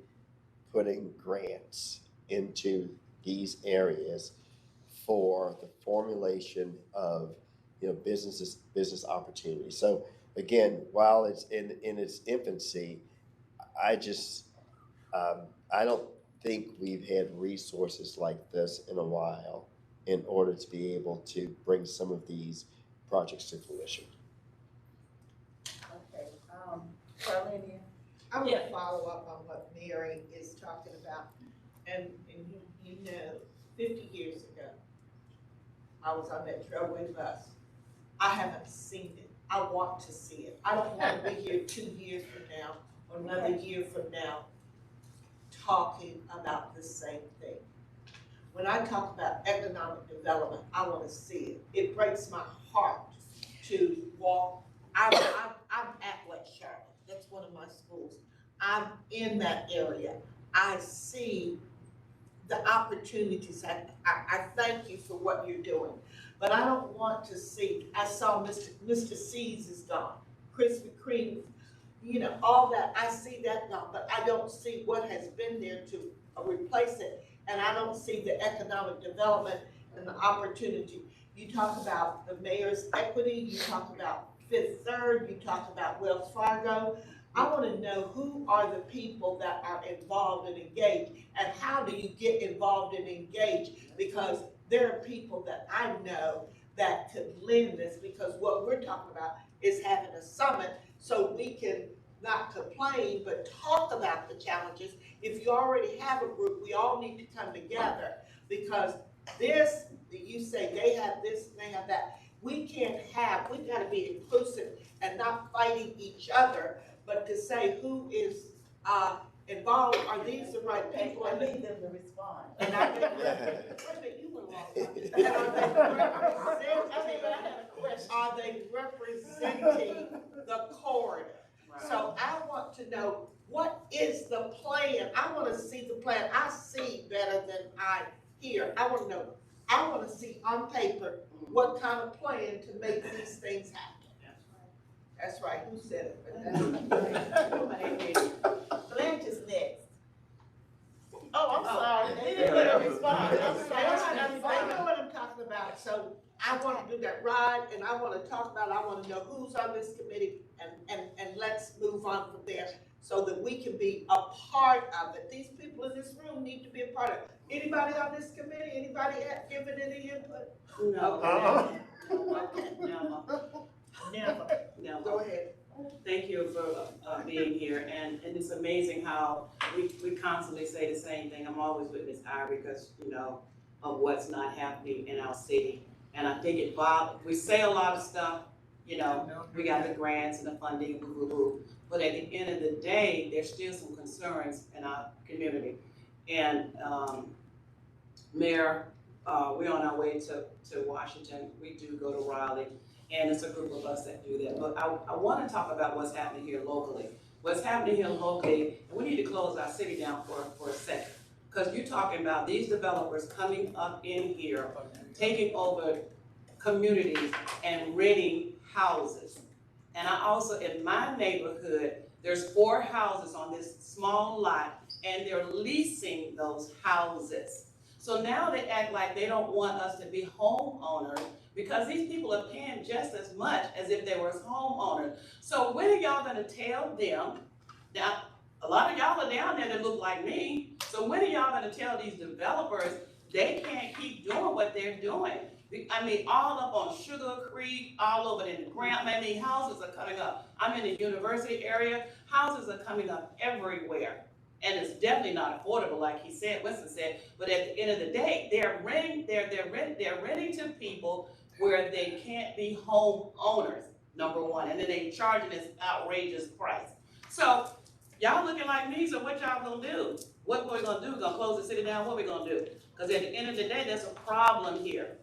putting grants into these areas for the formulation of business opportunities. So again, while it's in its infancy, I just I don't think we've had resources like this in a while in order to be able to bring some of these projects to fruition. Okay, Carlene, I want to follow up on what Mary is talking about. And you know, 50 years ago, I was on that trailway bus. I haven't seen it. I want to see it. I don't want to be here 2 years from now or another year from now talking about the same thing. When I talk about economic development, I want to see it. It breaks my heart to walk. I'm at West Charlotte. That's one of my schools. I'm in that area. I see the opportunities. I thank you for what you're doing. But I don't want to see, I saw Mr. C's is gone, Krispy Kreme, all that, I see that gone, but I don't see what has been there to replace it. And I don't see the economic development and the opportunity. You talk about the mayor's equity, you talk about Fifth Third, you talk about Wells Fargo. I want to know who are the people that are involved and engaged, and how do you get involved and engaged? Because there are people that I know that could lend this, because what we're talking about is having a summit so we can not complain, but talk about the challenges. If you already have a group, we all need to come together, because this, you say they have this, they have that. We gotta be inclusive and not fighting each other, but to say who is involved, are these the right people? I need them to respond. And I think, wait a minute, you went along. Are they representing the corridor? So I want to know, what is the plan? I want to see the plan. I see better than I hear. I want to know. I want to see on paper what kind of plan to make these things happen. That's right. Who said it? Blanche is next. Oh, I'm sorry. They didn't get a response. I'm sorry. I know what I'm talking about. So I want to do that ride, and I want to talk about it. I want to know who's on this committee, and let's move on from there so that we can be a part of it. These people in this room need to be a part of it. Anybody on this committee? Anybody giving any input? No. Okay. Never. No. Go ahead. Thank you for being here, and it's amazing how we constantly say the same thing. I'm always with Ms. Ivory because, of what's not happening in our city. And I think we say a lot of stuff, we got the grants and the funding, but at the end of the day, there's still some concerns in our community. And Mayor, we're on our way to Washington. We do go to Raleigh. And it's a group of us that do that. But I want to talk about what's happening here locally. What's happening here locally, we need to close our city down for a second. Because you're talking about these developers coming up in here, taking over communities and renting houses. And I also, in my neighborhood, there's 4 houses on this small lot and they're leasing those houses. So now they act like they don't want us to be homeowners because these people are paying just as much as if they were homeowners. So when are y'all gonna tell them? Now, a lot of y'all are down there that look like me. So when are y'all gonna tell these developers they can't keep doing what they're doing? I mean, all up on Sugar Creek, all over in the Grant, I mean, houses are coming up. I'm in the university area, houses are coming up everywhere. And it's definitely not affordable, like he said, Winston said, but at the end of the day, they're renting to people where they can't be homeowners, number one, and then they charging this outrageous price. So, y'all looking like me, so what y'all gonna do? What we gonna do? Gonna close the city down? What we gonna do? Because at the end of the day, there's a problem here.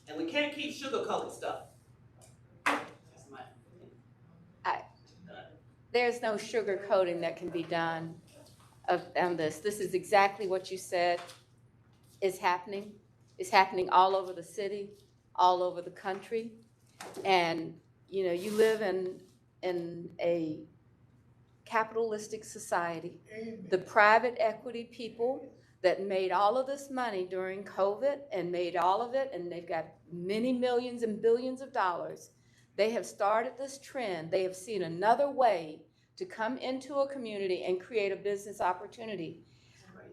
And we can't keep sugarcoating stuff. That's my opinion. There's no sugarcoating that can be done on this. This is exactly what you said is happening. It's happening all over the city, all over the country. And, you know, you live in a capitalistic society. The private equity people that made all of this money during COVID and made all of it, and they've got many millions and billions of dollars, they have started this trend. They have seen another way to come into a community and create a business opportunity.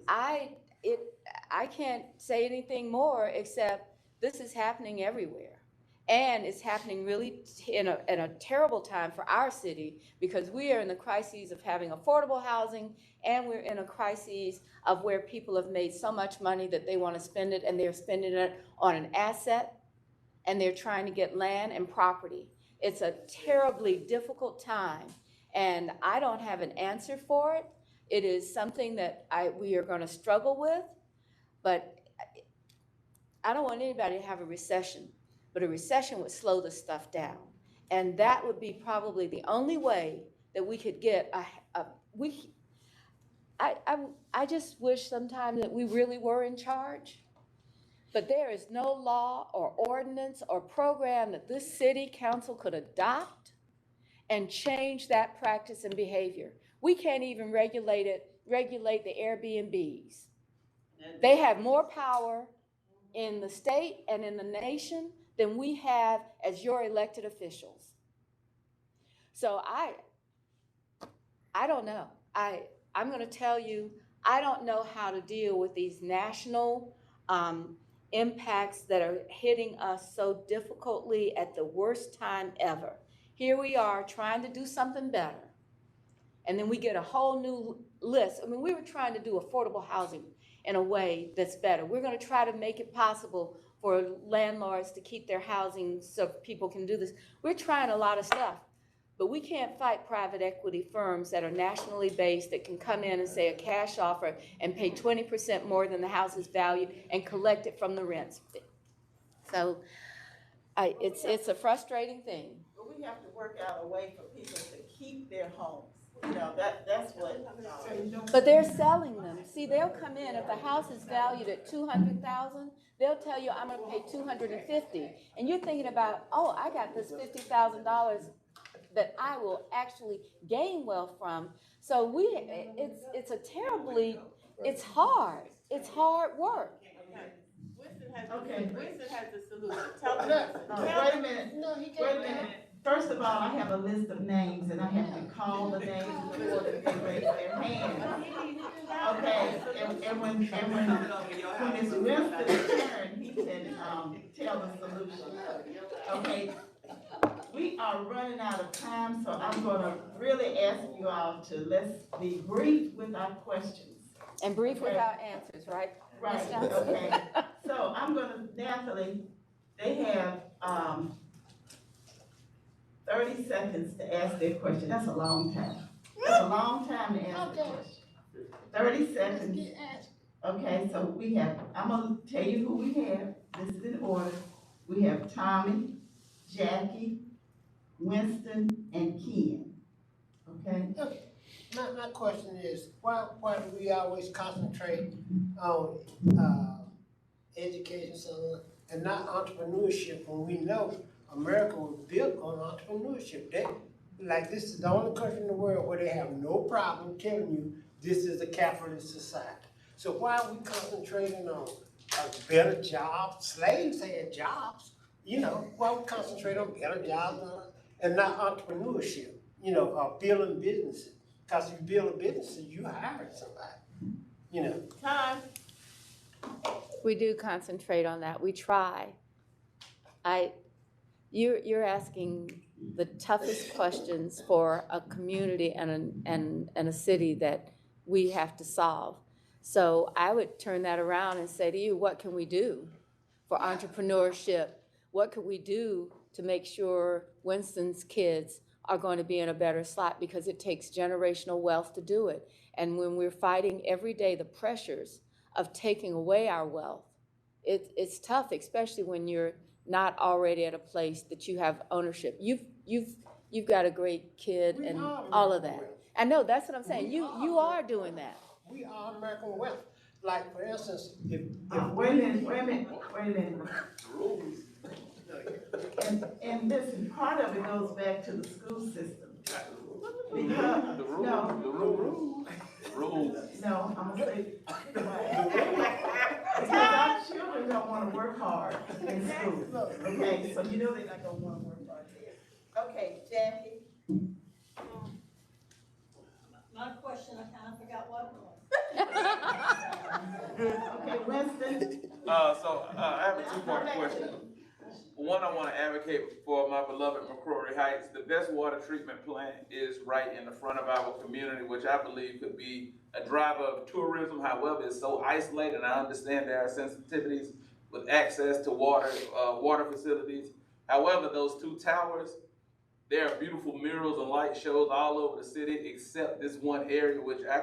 I can't say anything more except this is happening everywhere. And it's happening really in a terrible time for our city because we are in the crises of having affordable housing, and we're in a crisis of where people have made so much money that they want to spend it, and they're spending it on an asset, and they're trying to get land and property. It's a terribly difficult time, and I don't have an answer for it. It is something that we are going to struggle with, but I don't want anybody to have a recession. But a recession would slow this stuff down. And that would be probably the only way that we could get I just wish sometimes that we really were in charge. But there is no law or ordinance or program that this city council could adopt and change that practice and behavior. We can't even regulate the Airbnbs. They have more power in the state and in the nation than we have as your elected officials. So I don't know. I'm going to tell you, I don't know how to deal with these national impacts that are hitting us so difficultly at the worst time ever. Here we are trying to do something better, and then we get a whole new list. I mean, we were trying to do affordable housing in a way that's better. We're going to try to make it possible for landlords to keep their housing so people can do this. We're trying a lot of stuff, but we can't fight private equity firms that are nationally based that can come in and say a cash offer and pay 20% more than the house's value and collect it from the rents. So it's a frustrating thing. But we have to work out a way for people to keep their homes. You know, that's what. But they're selling them. See, they'll come in, if the house is valued at $200,000, they'll tell you, I'm gonna pay $250,000. And you're thinking about, oh, I got this $50,000 that I will actually gain wealth from. So it's it's hard. It's hard work. Winston has the solution. Tell me. Wait a minute. Wait a minute. First of all, I have a list of names, and I have to call the names before they raise their hand. Okay, and when it's Winston's turn, he can, tell the solution. Okay, we are running out of time, so I'm gonna really ask you all to, let's be brief with our questions. And brief without answers, right? Right, okay. So I'm gonna, Natalie, they have, 30 seconds to ask their question. That's a long time. That's a long time to ask a question. 30 seconds. Okay, so we have, I'm gonna tell you who we have. This is in order. We have Tommy, Jackie, Winston, and Ken. Okay? Okay, my question is, why do we always concentrate on education and not entrepreneurship when we know America was built on entrepreneurship? This is the only country in the world where they have no problem telling you this is a capitalist society. So why are we concentrating on a better job? Slaves had jobs, you know, why we concentrate on better jobs and not entrepreneurship, you know, or building businesses? Because if you build a business, you hire somebody, you know. Time. We do concentrate on that. We try. You're asking the toughest questions for a community and a city that we have to solve. So I would turn that around and say to you, what can we do for entrepreneurship? What could we do to make sure Winston's kids are going to be in a better slot? Because it takes generational wealth to do it. And when we're fighting every day the pressures of taking away our wealth, it's tough, especially when you're not already at a place that you have ownership. You've got a great kid and all of that. I know, that's what I'm saying. You are doing that. We are American wealth. Like, for instance, if Wait a minute. And listen, part of it goes back to the school system. Because, no, I'm gonna say, because our children don't wanna work hard in school, okay, so you know they're not gonna wanna work hard there. Okay, Jackie? My question, I kind of forgot what it was. Okay, Winston? I have a two-part question. One, I want to advocate for my beloved McCrory Heights. The best water treatment plant is right in the front of our community, which I believe could be a driver of tourism. However, it's so isolated, and I understand there are sensitivities with access to water facilities. However, those two towers, there are beautiful murals and light shows all over the city, except this one area, which I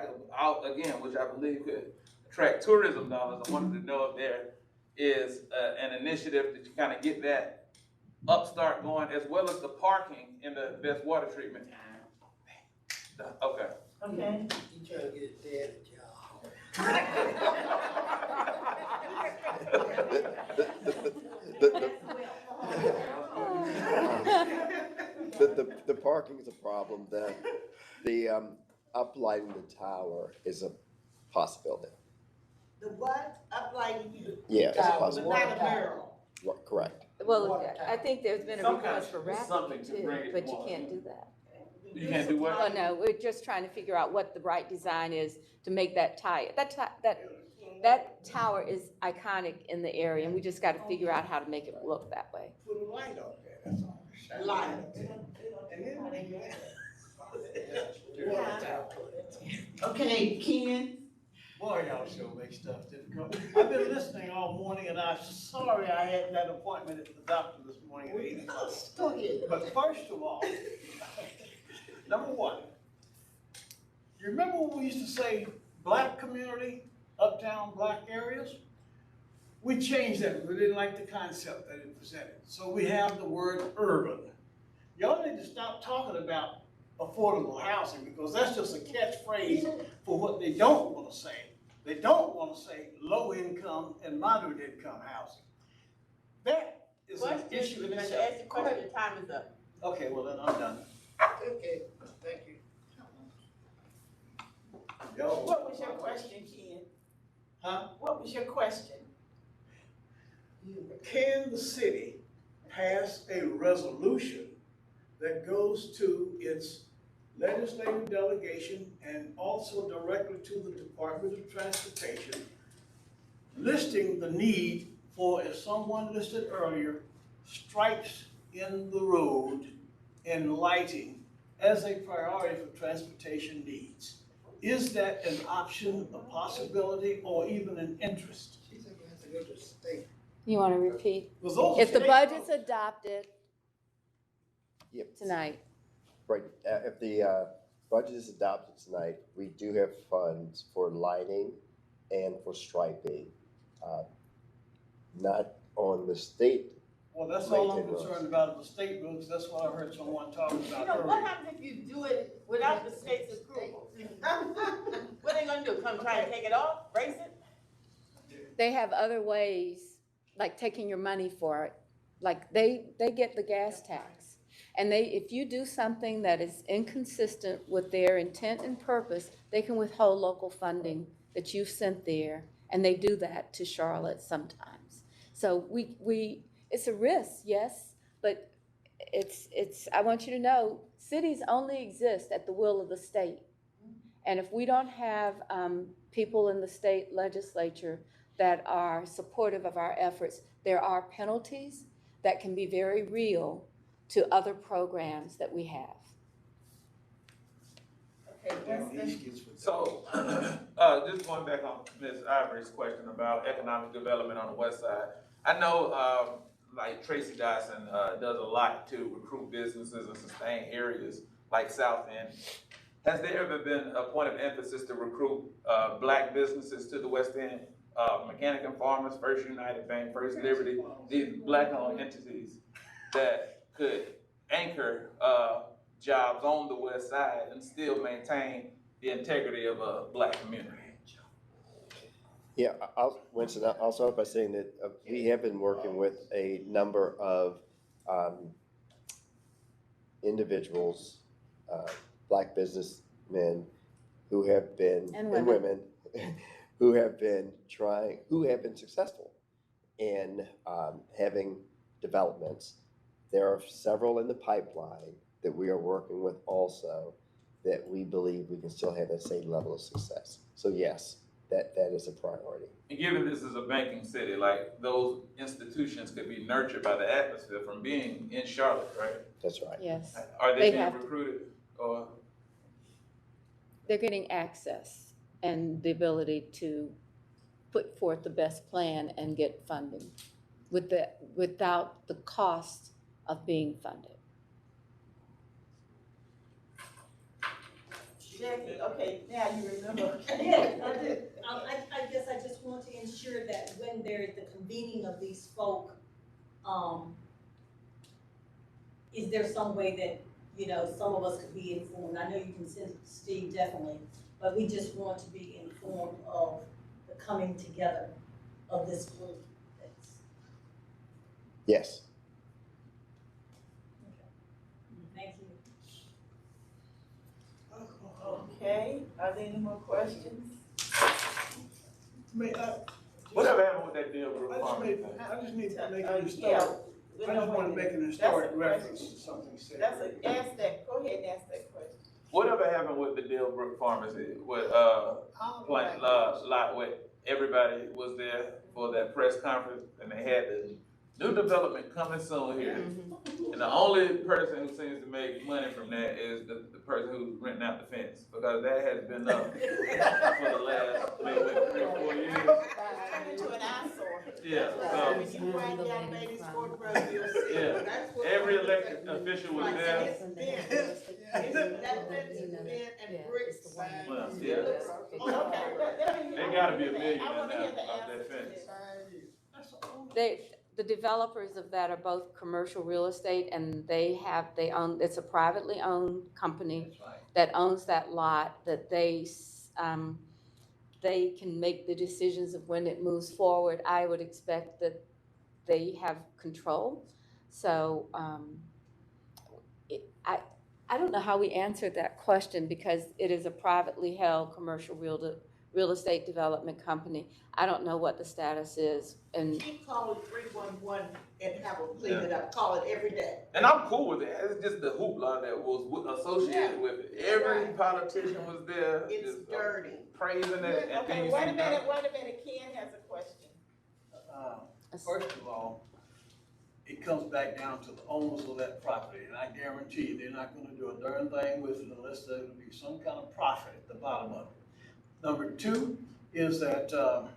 believe could attract tourism dollars. I wanted to know if there is an initiative to kind of get that upstart going, as well as the parking in the best water treatment. Okay. Okay. you trying to get a dad a job. The parking is a problem. The uplighting the tower is a possibility. The what? Uplighting? Yeah, it's a But possibility. not a mural. Correct. Well, I think there's been a Some request kind- for something rafting to too, bring it but you more. can't do that. You can't do what? Oh, no, we're just trying to figure out what the right design is to make that tie. That tower is iconic in the area, and we just got to figure out how to make it look that way. Put a light on there, that's all. Light. Okay, Ken? Boy, y'all sure make stuff difficult. I've been listening all morning, and I'm sorry I had that appointment at the doctor this morning at 8 o'clock. But first of all, number one, you remember when we used to say black community, uptown black areas? We changed that, we didn't like the concept that it presented. So we have the word urban. Y'all need to stop talking about affordable housing, because that's just a catchphrase for what they don't want to say. They don't want to say low income and moderate income housing. That is an issue in Let's itself. ask the question, your time is up. Okay, well then I'm done. Okay, thank you. What was your question, Ken? Huh? What was your question? Can the city pass a resolution that goes to its legislative delegation and also directly to the Department of Transportation, listing the need for, as someone listed earlier, stripes in the road and lighting as a priority for transportation needs? Is that an option, a possibility, or even an interest? She said you have to go to the state. You want to repeat? Because those are If the state budget's roads. adopted Yep. tonight, Right, if the budget is adopted tonight, we do have funds for lighting and for striping. Not on the state. Well, that's all I'm maintain roads. concerned about, is the state roads. That's what I heard someone talking You about know, what earlier. happens if you do it without the state's approval? What they gonna do, come try and take it off, race it? they have other ways, like taking your money for it. Like they get the gas tax. And if you do something that is inconsistent with their intent and purpose, they can withhold local funding that you've sent there, and they do that to Charlotte sometimes. So it's a risk, yes, but I want you to know, cities only exist at the will of the state. And if we don't have people in the state legislature that are supportive of our efforts, there are penalties that can be very real to other programs that we have. So, just going back on Ms. Ivory's question about economic development on the west side. I know, like Tracy Dyson, does a lot to recruit businesses and sustain areas like South End. Has there ever been a point of emphasis to recruit, black businesses to the West End? Mechanic and Farmers, First United Bank, First Liberty, these black-owned entities that could anchor, jobs on the west side and still maintain the integrity of a black community. Yeah, Winston, I'll start by saying that we have been working with a number of individuals, black businessmen who have been, And women, who have been successful in having developments. There are several in the pipeline that we are working with also that we believe we can still have that same level of success. So yes, that is a priority. And given this is a banking city, like those institutions could be nurtured by the atmosphere from being in Charlotte, right? That's right. Yes. Are they being have to. recruited or? They're getting access and the ability to put forth the best plan and get funding without the cost of being funded. Jackie, okay, now you remember. Yes, I do. I guess I just want to ensure that when there is the convening of these folk, is there some way that, you know, some of us could be informed? I know you can send it to Steve, definitely, but we just want to be informed of the coming together of this group. Yes. Thank you. Okay, are there any more questions? Whatever happened with that deal with I just need to make an Yeah. historic, I just want to make an historic reference to something you said. Go ahead and ask that question. Whatever happened with the Dillbrook Pharmacy, with, like, lot where everybody was there for that press conference and they had the new development coming soon here. And the only person who seems to make money from that is the person who's renting out the fence, because that has been up for the last maybe 3 or 4 years. Turn into an eyesore. Yeah, When so, you ride down Ladies Court Road, you'll see. yeah, That's what- every elected official was Right, and there. it's been, that fence has been and bricks. Well, yeah. Oh, okay. They gotta be a millionaire I wanna hear the now off that answer to fence. this. The developers of that are both commercial real estate, and they own, it's a privately owned company that owns that lot, that they can make the decisions of when it moves forward. I would expect that they have control. So I don't know how we answered that question, because it is a privately held commercial real estate development company. I don't know what the status is, and Keep calling 311 and have them clean it up, call it every day. And I'm cool with it. It's just the hoopla that was associated with it. Every politician was there. It's just, dirty. praising it. And Okay, then you wait see a minute, Ken has a question. First of all, it comes back down to the owners of that property, and I guarantee you, they're not gonna do a darn thing with it unless there'll be some kind of profit at the bottom of it. Number two is that, the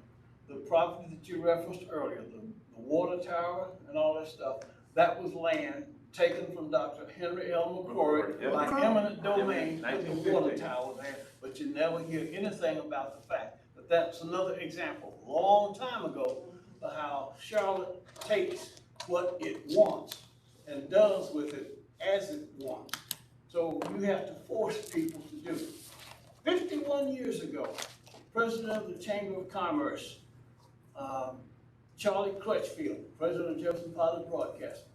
property that you referenced earlier, the water tower and all that stuff, that was land taken from Dr. Henry L. McCrory by eminent domain, put the water tower there, but you never hear anything about the fact that that's another example, a long time ago, of how Charlotte takes what it wants and does with it as it wants. So you have to force people to do it. 51 years ago, President of the Chamber of Commerce, Charlie Crutchfield, President of Jefferson Pilot Broadcasting,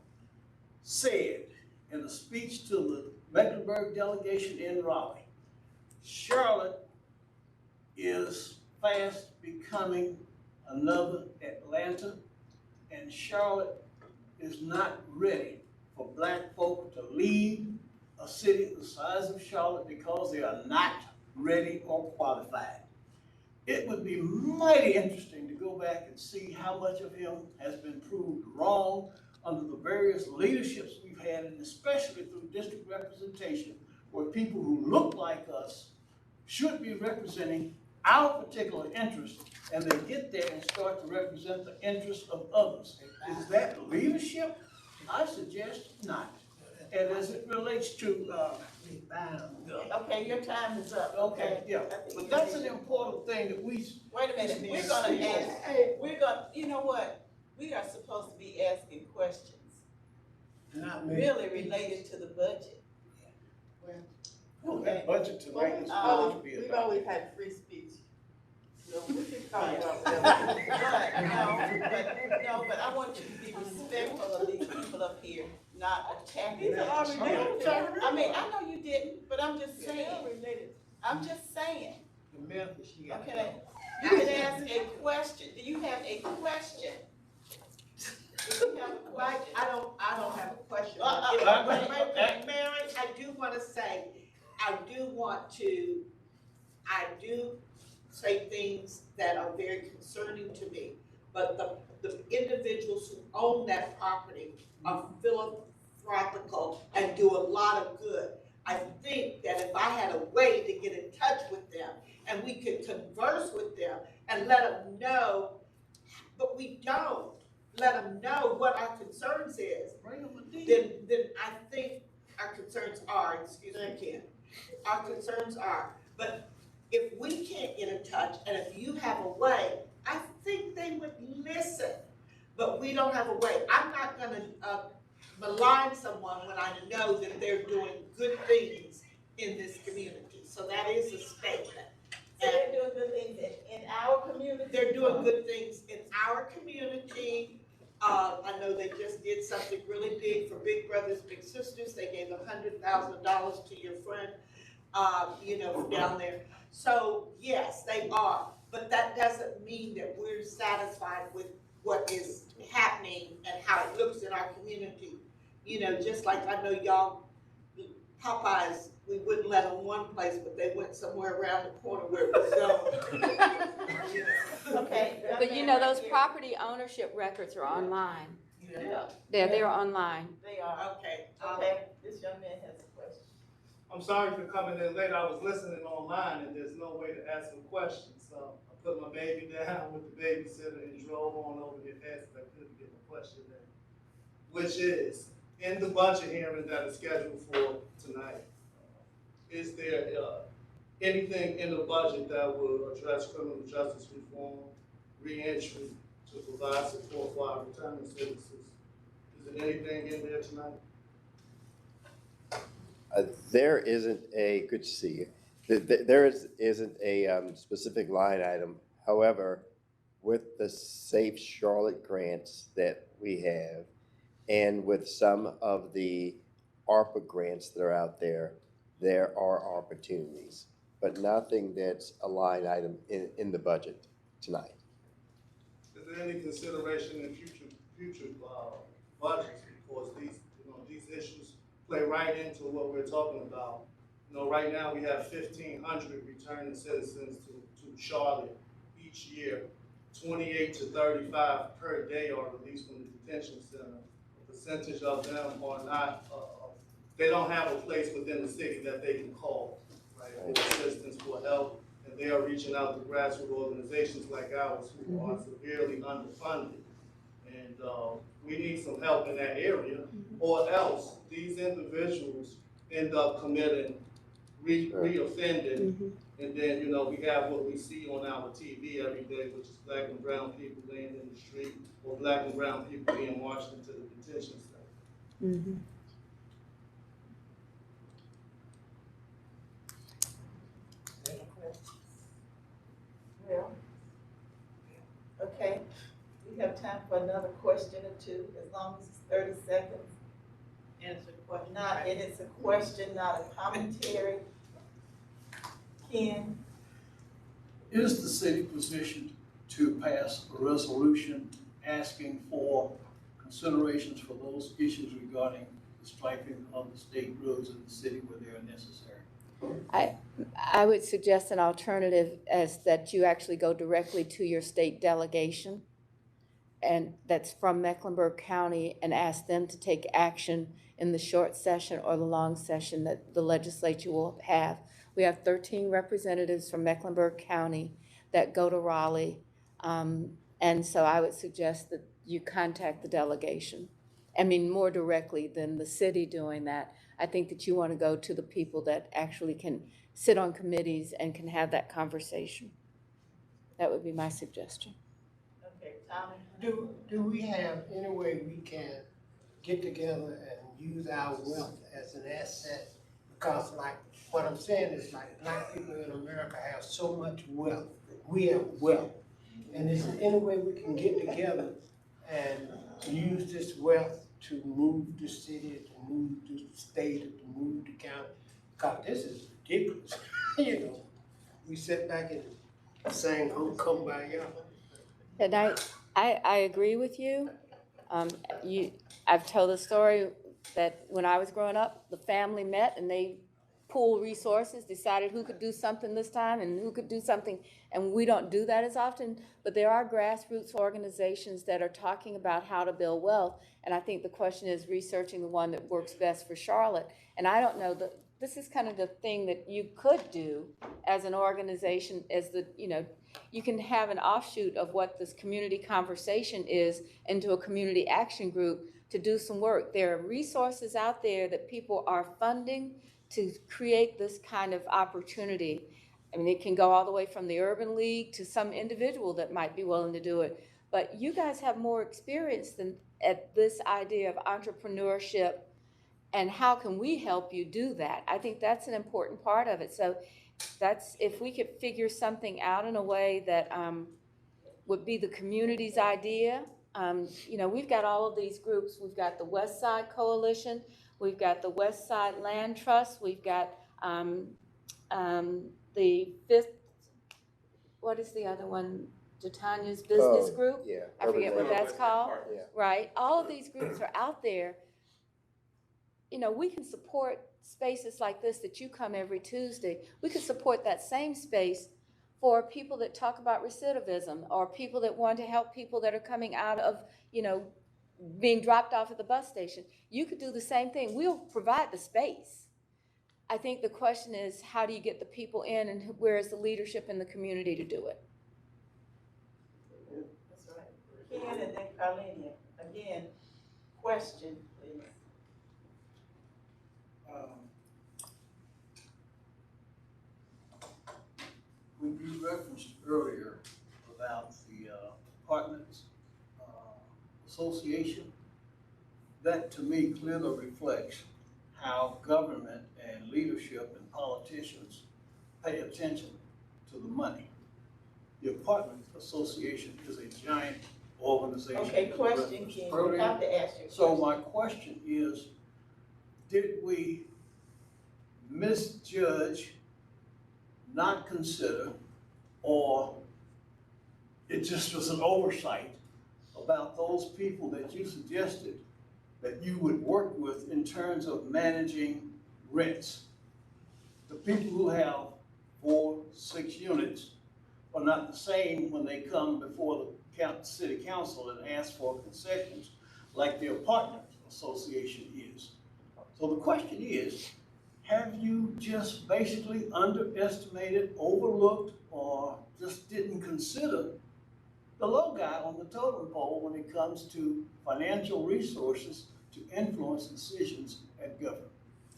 said in a speech to the Mecklenburg delegation in Raleigh. Charlotte is fast becoming another Atlanta, and Charlotte is not ready for black folk to lead a city the size of Charlotte because they are not ready or qualified. It would be mighty interesting to go back and see how much of him has been proved wrong under the various leaderships we've had, and especially through district representation, where people who look like us should be representing our particular interest, and they get there and start to represent the interests of others. Is that leadership? I suggest not. And as it relates to, Okay, your time is up. okay, yeah, but that's an important thing that we. Wait a minute, we're gonna ask, you know what? We are supposed to be asking questions, Not me. really related to the budget. Oh, that budget tonight is Um, supposed to be We've about. always had free speech. So we can talk Right. about But, whatever. but I want you to be respectful of these people up here, not attacking These are all them. related. I mean, I know you didn't, but I'm just They're all saying, related. I'm just saying, The myth that she got. okay? You can ask a question, do you have a question? Do you have a question? I don't have a question. Wait, Mary, I do wanna say, I do say things that are very concerning to me. But the individuals who own that property are philanthropical and do a lot of good. I think that if I had a way to get in touch with them and we could converse with them and let them know, but we don't let them know what our concerns is, then I think our concerns are, excuse me, Ken, our concerns are, but if we can't get in touch and if you have a way, I think they would listen, but we don't have a way. I'm not gonna malign someone when I know that they're doing good things in this community, so that is a statement. so they're doing good things in our community? They're doing good things in our community. I know they just did something really big for Big Brothers Big Sisters. They gave $100,000 to your friend, down there. So yes, they are, but that doesn't mean that we're satisfied with what is happening and how it looks in our community. Just like I know y'all, Popeyes, we wouldn't let them one place, but they went somewhere around the corner where it was going. Okay. But you know, those property ownership records are online. Yeah, They're online. they are. Okay. This young man has a question. I'm sorry for coming in late. I was listening online and there's no way to ask a question. So I put my baby down with the babysitter and drove on over here fast as I could to get my question in. Which is, in the budget hearing that is scheduled for tonight, is there anything in the budget that will address criminal justice reform, reentry, to provide support for our returning citizens? Is there anything in there tonight? There isn't a, good to see you. There isn't a specific line item. However, with the Safe Charlotte grants that we have, and with some of the ARPA grants that are out there, there are opportunities, but nothing that's a line item in the budget tonight. Is there any consideration in future budgets, because these issues play right into what we're talking about? Right now we have 1,500 returning citizens to Charlotte each year. 28 to 35 per day are released from the detention center. A percentage of them are not, they don't have a place within the city that they can call, right, for assistance, for help, and they are reaching out to grassroots organizations like ours who are severely underfunded. And we need some help in that area, or else these individuals end up committing, reoffending, and then, we have what we see on our TV every day, which is black and brown people laying in the street, or black and brown people being marched into the detention center. Well, okay, we have time for another question or two, as long as it's 30 seconds. answer the question? Not, and it's a question, not a commentary. Ken? Is the city positioned to pass a resolution asking for considerations for those issues regarding the striping of the state roads in the city where they are necessary? I would suggest an alternative as that you actually go directly to your state delegation, and that's from Mecklenburg County, and ask them to take action in the short session or the long session that the legislature will have. We have 13 representatives from Mecklenburg County that go to Raleigh, and so I would suggest that you contact the delegation. I mean, more directly than the city doing that. I think that you want to go to the people that actually can sit on committees and can have that conversation. That would be my suggestion. Okay, Tommy? Do we have any way we can get together and use our wealth as an asset? Because like, what I'm saying is like black people in America have so much wealth. We have wealth. And is there any way we can get together and use this wealth to move the city, to move the state, to move the county? Because this is ridiculous. You know, we sit back and saying, oh, come by y'all. And I agree with you. I've told the story that when I was growing up, the family met and they pooled resources, decided who could do something this time and who could do something, and we don't do that as often, but there are grassroots organizations that are talking about how to build wealth, and I think the question is researching the one that works best for Charlotte. And I don't know, this is kind of the thing that you could do as an organization, as the, you can have an offshoot of what this community conversation is into a community action group to do some work. There are resources out there that people are funding to create this kind of opportunity. I mean, it can go all the way from the Urban League to some individual that might be willing to do it. But you guys have more experience than at this idea of entrepreneurship, and how can we help you do that? I think that's an important part of it. So that's, if we could figure something out in a way that would be the community's idea. We've got all of these groups. We've got the Westside Coalition. We've got the Westside Land Trust. We've got the fifth, what is the other one? Jatanya's business group? Yeah. I forget what that's called. Yeah. Right? All of these groups are out there. We can support spaces like this that you come every Tuesday. We could support that same space for people that talk about recidivism, or people that want to help people that are coming out of, being dropped off at the bus station. You could do the same thing. We'll provide the space. I think the question is, how do you get the people in, and where is the leadership in the community to do it? That's right. Ken and then Carlenia. Again, question, please. When you referenced earlier about the apartments association, that to me clearly reflects how government and leadership and politicians pay attention to the money. The apartment association is a giant organization. Okay, question, Ken. You have to ask your question. So my question is, did we misjudge, not consider, or it just was an oversight about those people that you suggested that you would work with in terms of managing rents? The people who have 4, 6 units are not the same when they come before the city council and ask for concessions like the apartment association is. So the question is, have you just basically underestimated, overlooked, or just didn't consider the low guy on the totem pole when it comes to financial resources to influence decisions at government?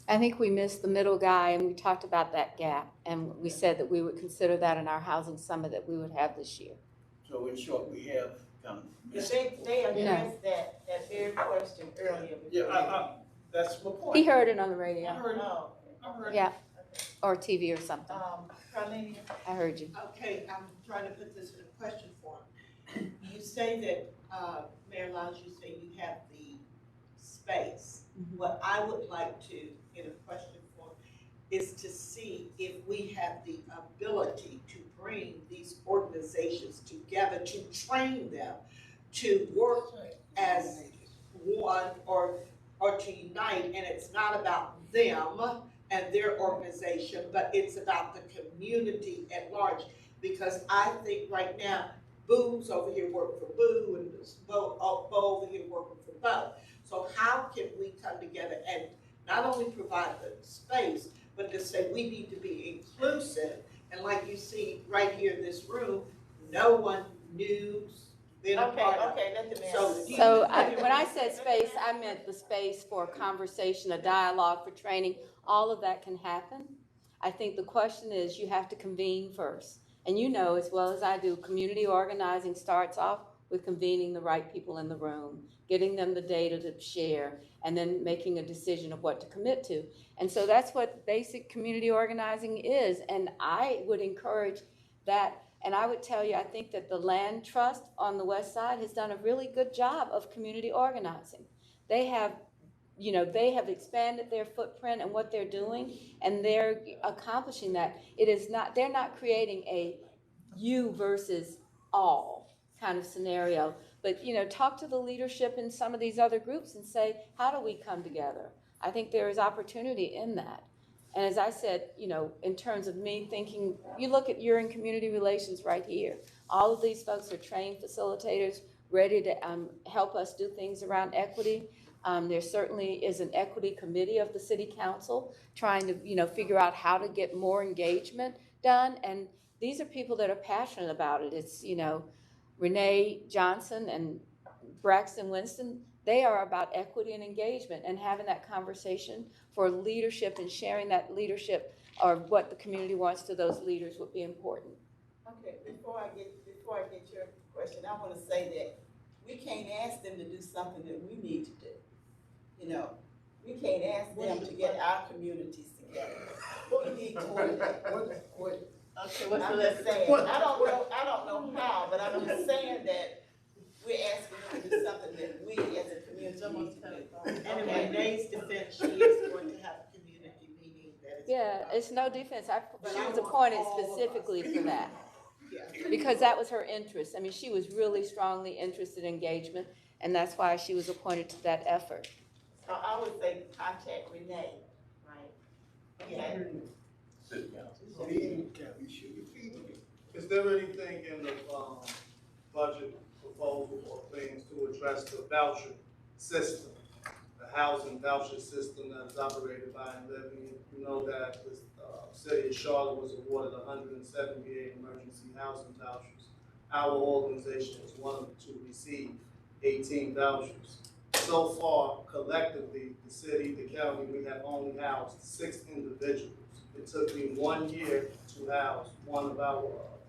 I think we missed the middle guy, and we talked about that gap, and we said that we would consider that in our housing summit that we would have this year. So in short, we have kind of missed. They addressed that very question earlier. Yeah, that's my point. He heard it on the radio. I heard it. Oh, I heard it. Yeah, or TV or something. Carlenia? I heard you. Okay, I'm trying to put this in a question form. You say that, Mayor Lyles, you say you have the space. What I would like to, in a question form, is to see if we have the ability to bring these organizations together, to train them, to work as one, or to unite, and it's not about them and their organization, but it's about the community at large. Because I think right now, Boo's over here working for Boo, and Bo over here working for Bo. So how can we come together and not only provide the space, but to say we need to be inclusive? And like you see right here in this room, no one knew been a part of. Okay, let them answer. So when I said space, I meant the space for a conversation, a dialogue, for training. All of that can happen. I think the question is, you have to convene first. And you know as well as I do, community organizing starts off with convening the right people in the room, getting them the data to share, and then making a decision of what to commit to. And so that's what basic community organizing is. And I would encourage that. And I would tell you, I think that the Land Trust on the west side has done a really good job of community organizing. They have, they have expanded their footprint and what they're doing, and they're accomplishing that. It is not, they're not creating a you versus all kind of scenario, but, talk to the leadership in some of these other groups and say, how do we come together? I think there is opportunity in that. And as I said, in terms of me thinking, you look at, you're in community relations right here. All of these folks are trained facilitators, ready to help us do things around equity. There certainly is an equity committee of the city council trying to, figure out how to get more engagement done. And these are people that are passionate about it. It's, Renee Johnson and Braxton Winston, they are about equity and engagement and having that conversation for leadership, and sharing that leadership or what the community wants to those leaders would be important. Okay, before I get your question, I want to say that we can't ask them to do something that we need to do. We can't ask them to get our communities together. We need to. Okay, what's the I'm just saying, I don't know how, but I'm just saying that we're asking them to do something that we as a community need to do. And in Renee's defense, she is going to have a community meeting that is. Yeah, it's no defense. But She I was want appointed all of us. specifically for that, Yeah. because that was her interest. I mean, she was really strongly interested in engagement, and that's why she was appointed to that effort. So I would say contact Renee, right? Okay. Is there anything in the, budget proposal or plans to address the voucher system? The housing voucher system that is operated by Living. You know that the, city of Charlotte was awarded 178 emergency housing vouchers. Our organization is one of the two receive 18 vouchers. So far, collectively, the city, the county, we have only housed 6 individuals. It took me 1 year to house one of our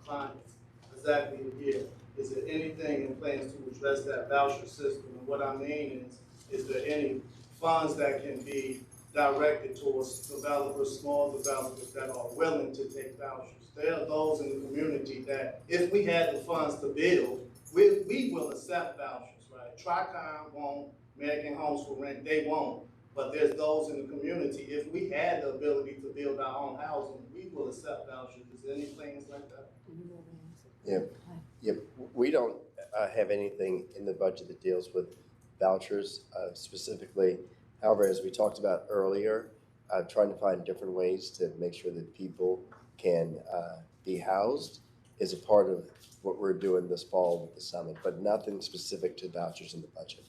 clients, exactly a year. Is there anything in plans to address that voucher system? And what I mean is there any funds that can be directed towards developers, small developers that are willing to take vouchers? There are those in the community that if we had the funds to build, we will accept vouchers, right? Tricon won't, American Homes for Rent, they won't. But there's those in the community, if we had the ability to build our own housing, we will accept vouchers. Is there any plans like that? Yeah, we don't have anything in the budget that deals with vouchers specifically. However, as we talked about earlier, trying to find different ways to make sure that people can be housed is a part of what we're doing this fall with the summit, but nothing specific to vouchers in the budget.